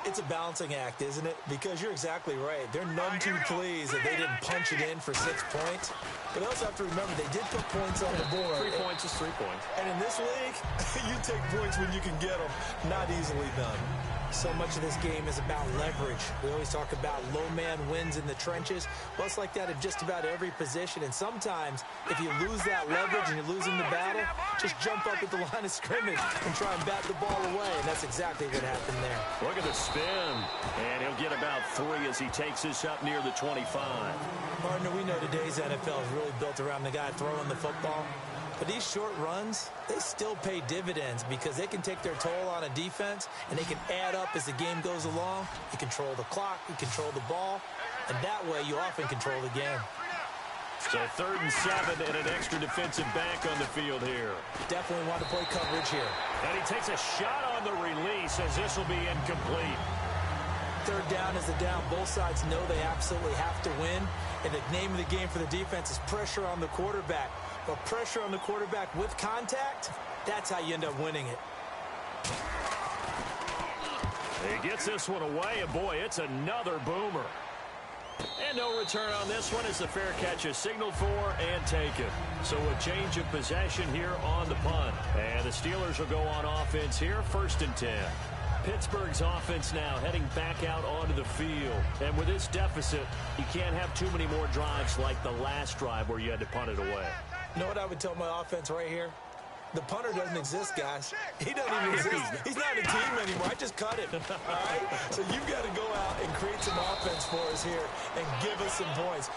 It's a balancing act, isn't it? Because you're exactly right. They're none too pleased that they didn't punch it in for 6 points. But they also have to remember they did put points on the board. 3 points is 3 points. And in this league, you take points when you can get them. Not easily done. So much of this game is about leverage. We always talk about low man wins in the trenches. Well, it's like that at just about every position. And sometimes, if you lose that leverage and you're losing the battle, just jump up at the line of scrimmage and try and bat the ball away. And that's exactly what happened there. Look at the spin. And he'll get about 3 as he takes this up near the 25. Partner, we know today's NFL is really built around the guy throwing the football. But these short runs, they still pay dividends because they can take their toll on a defense and they can add up as the game goes along. You control the clock, you control the ball, and that way you often control the game. So 3rd and 7 and an extra defensive back on the field here. Definitely want to play coverage here. And he takes a shot on the release as this will be incomplete. 3rd down is the down. Both sides know they absolutely have to win. And the name of the game for the defense is pressure on the quarterback. But pressure on the quarterback with contact, that's how you end up winning it. He gets this one away, and boy, it's another boomer. And no return on this one as the fair catch is signaled for and taken. So a change of possession here on the punt. And the Steelers will go on offense here, 1st and 10. Pittsburgh's offense now heading back out onto the field. And with this deficit, you can't have too many more drives like the last drive where you had to punt it away. You know what I would tell my offense right here? The punter doesn't exist, guys. He doesn't even exist. He's not a team anymore. I just cut him. All right? So you've got to go out and create some offense for us here and give us some points.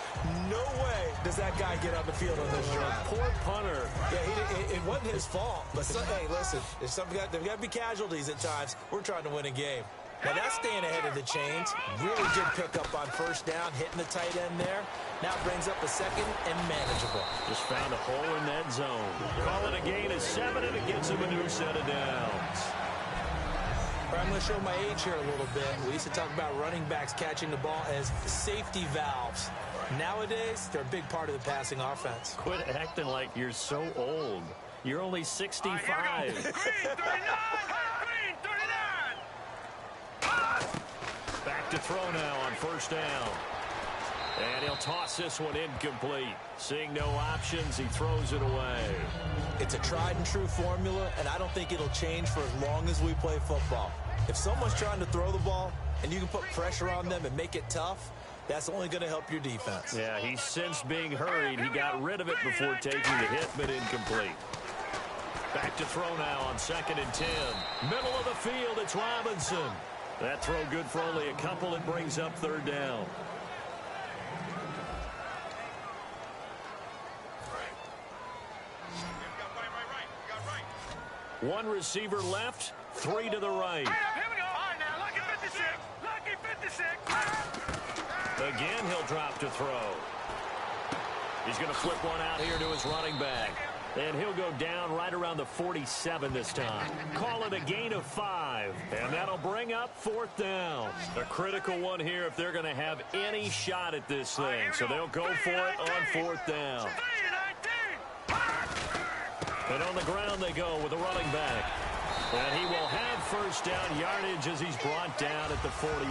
No way does that guy get on the field on this drive. Poor punter. Yeah, it wasn't his fault. But, hey, listen, there's got to be casualties at times. We're trying to win a game. Now, that's staying ahead of the chains. Really good pickup on first down, hitting the tight end there. Now brings up a second and manageable. Just found a hole in that zone. Call it a gain of 7, and it gets him a new set of downs. All right, I'm going to show my age here a little bit. We used to talk about running backs catching the ball as safety valves. Nowadays, they're a big part of the passing offense. Quit acting like you're so old. You're only 65. Green 39! Green 39! Back to throw now on first down. And he'll toss this one incomplete. Seeing no options, he throws it away. It's a tried and true formula, and I don't think it'll change for as long as we play football. If someone's trying to throw the ball and you can put pressure on them and make it tough, that's only going to help your defense. Yeah, he sensed being hurried. He got rid of it before taking the hit, but incomplete. Back to throw now on 2nd and 10. Middle of the field, it's Robinson. That throw good for only a couple. It brings up 3rd down. One receiver left, 3 to the right. Here we go. All right, now, lucky 56. Lucky 56. Again, he'll drop to throw. He's going to flip one out here to his running back. And he'll go down right around the 47 this time. Call it a gain of 5. And that'll bring up 4th down. A critical one here if they're going to have any shot at this thing. So they'll go for it on 4th down. And on the ground they go with the running back. And he will have first down yardage as he's brought down at the 41.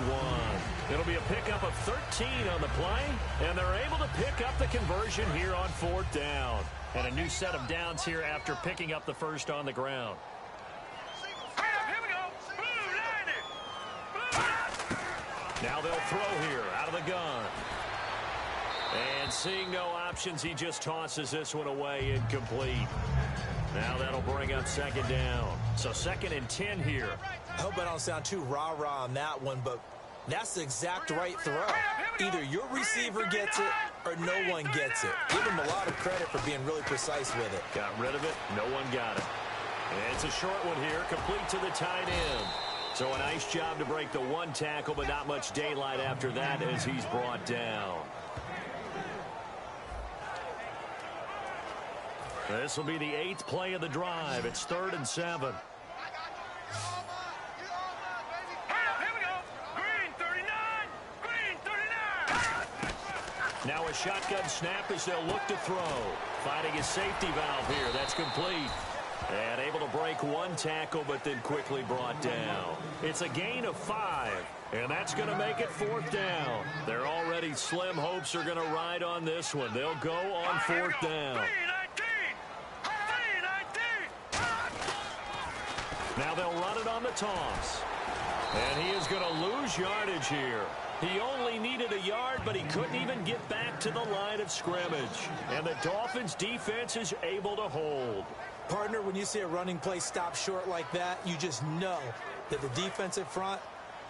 It'll be a pickup of 13 on the play. And they're able to pick up the conversion here on 4th down. And a new set of downs here after picking up the first on the ground. Here we go. Now they'll throw here out of the gun. And seeing no options, he just tosses this one away incomplete. Now that'll bring up 2nd down. So 2nd and 10 here. I hope I don't sound too rah-rah on that one, but that's the exact right throw. Either your receiver gets it or no one gets it. Give him a lot of credit for being really precise with it. Got rid of it. No one got it. And it's a short one here, complete to the tight end. So a nice job to break the 1 tackle, but not much daylight after that as he's brought down. This will be the 8th play of the drive. It's 3rd and 7. Here we go. Green 39. Green 39. Now a shotgun snap as they'll look to throw. Finding his safety valve here. That's complete. And able to break 1 tackle, but then quickly brought down. It's a gain of 5. And that's going to make it 4th down. Their already slim hopes are going to ride on this one. They'll go on 4th down. Now they'll run it on the toss. And he is going to lose yardage here. He only needed a yard, but he couldn't even get back to the line of scrimmage. And the Dolphins' defense is able to hold. Partner, when you see a running play stop short like that, you just know that the defensive front,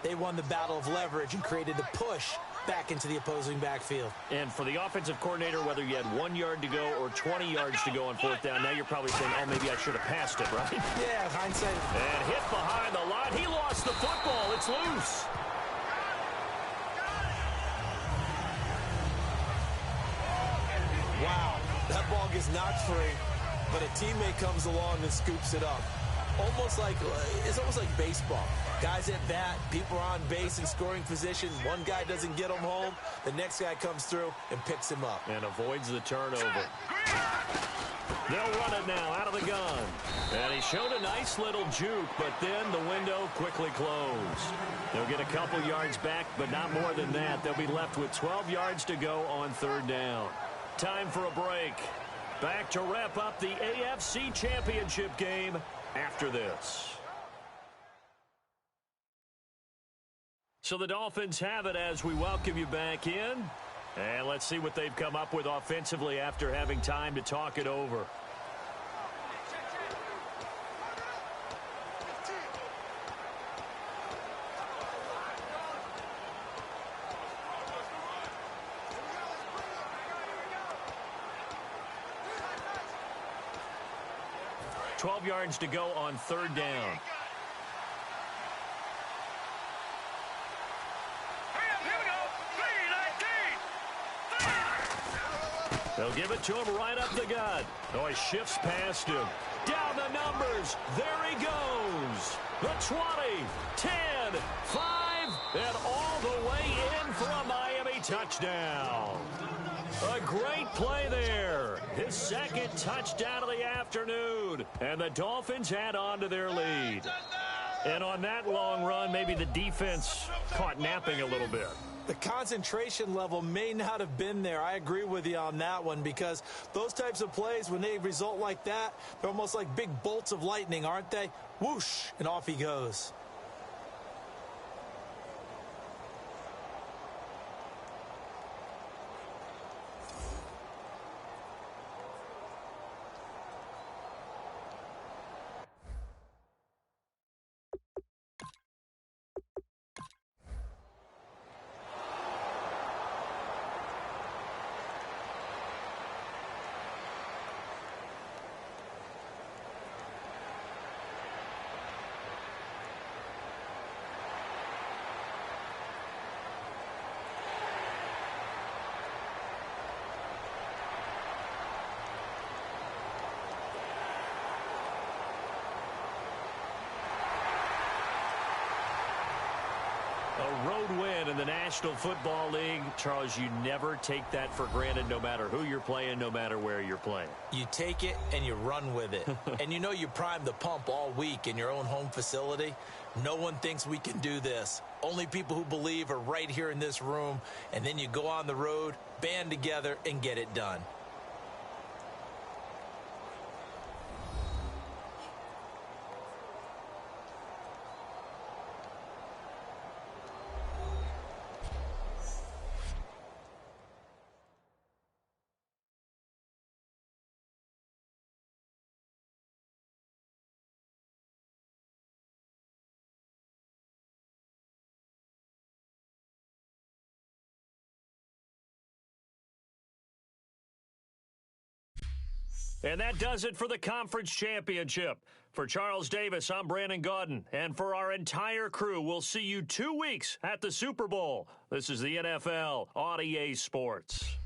they won the battle of leverage and created the push back into the opposing backfield. And for the offensive coordinator, whether you had 1 yard to go or 20 yards to go on 4th down, now you're probably saying, oh, maybe I should have passed it, right? Yeah, hindsight. And hit behind the line. He lost the football. It's loose. Wow, that ball gets knocked free, but a teammate comes along and scoops it up. It's almost like baseball. Guys at bat, people are on base in scoring position. One guy doesn't get him home. The next guy comes through and picks him up. And avoids the turnover. They'll run it now out of the gun. And he showed a nice little juke, but then the window quickly closed. They'll get a couple yards back, but not more than that. They'll be left with 12 yards to go on 3rd down. Time for a break. Back to wrap up the AFC Championship game after this. So the Dolphins have it as we welcome you back in. And let's see what they've come up with offensively after having time to talk it over. $12 yards to go on third down. They'll give it to him right up the gut. Oh, he shifts past him. Down the numbers. There he goes. The 20, 10, 5, and all the way in for a Miami touchdown. A great play there. His second touchdown of the afternoon. And the Dolphins add on to their lead. And on that long run, maybe the defense caught napping a little bit. The concentration level may not have been there. I agree with you on that one, because those types of plays, when they result like that, they're almost like big bolts of lightning, aren't they? Whoosh, and off he goes. A road win in the National Football League. Charles, you never take that for granted, no matter who you're playing, no matter where you're playing. You take it and you run with it. And you know you primed the pump all week in your own home facility. No one thinks we can do this. Only people who believe are right here in this room. And then you go on the road, band together, and get it done. And that does it for the conference championship. For Charles Davis, I'm Brandon Gaudin. And for our entire crew, we'll see you 2 weeks at the Super Bowl. This is the NFL on EA Sports.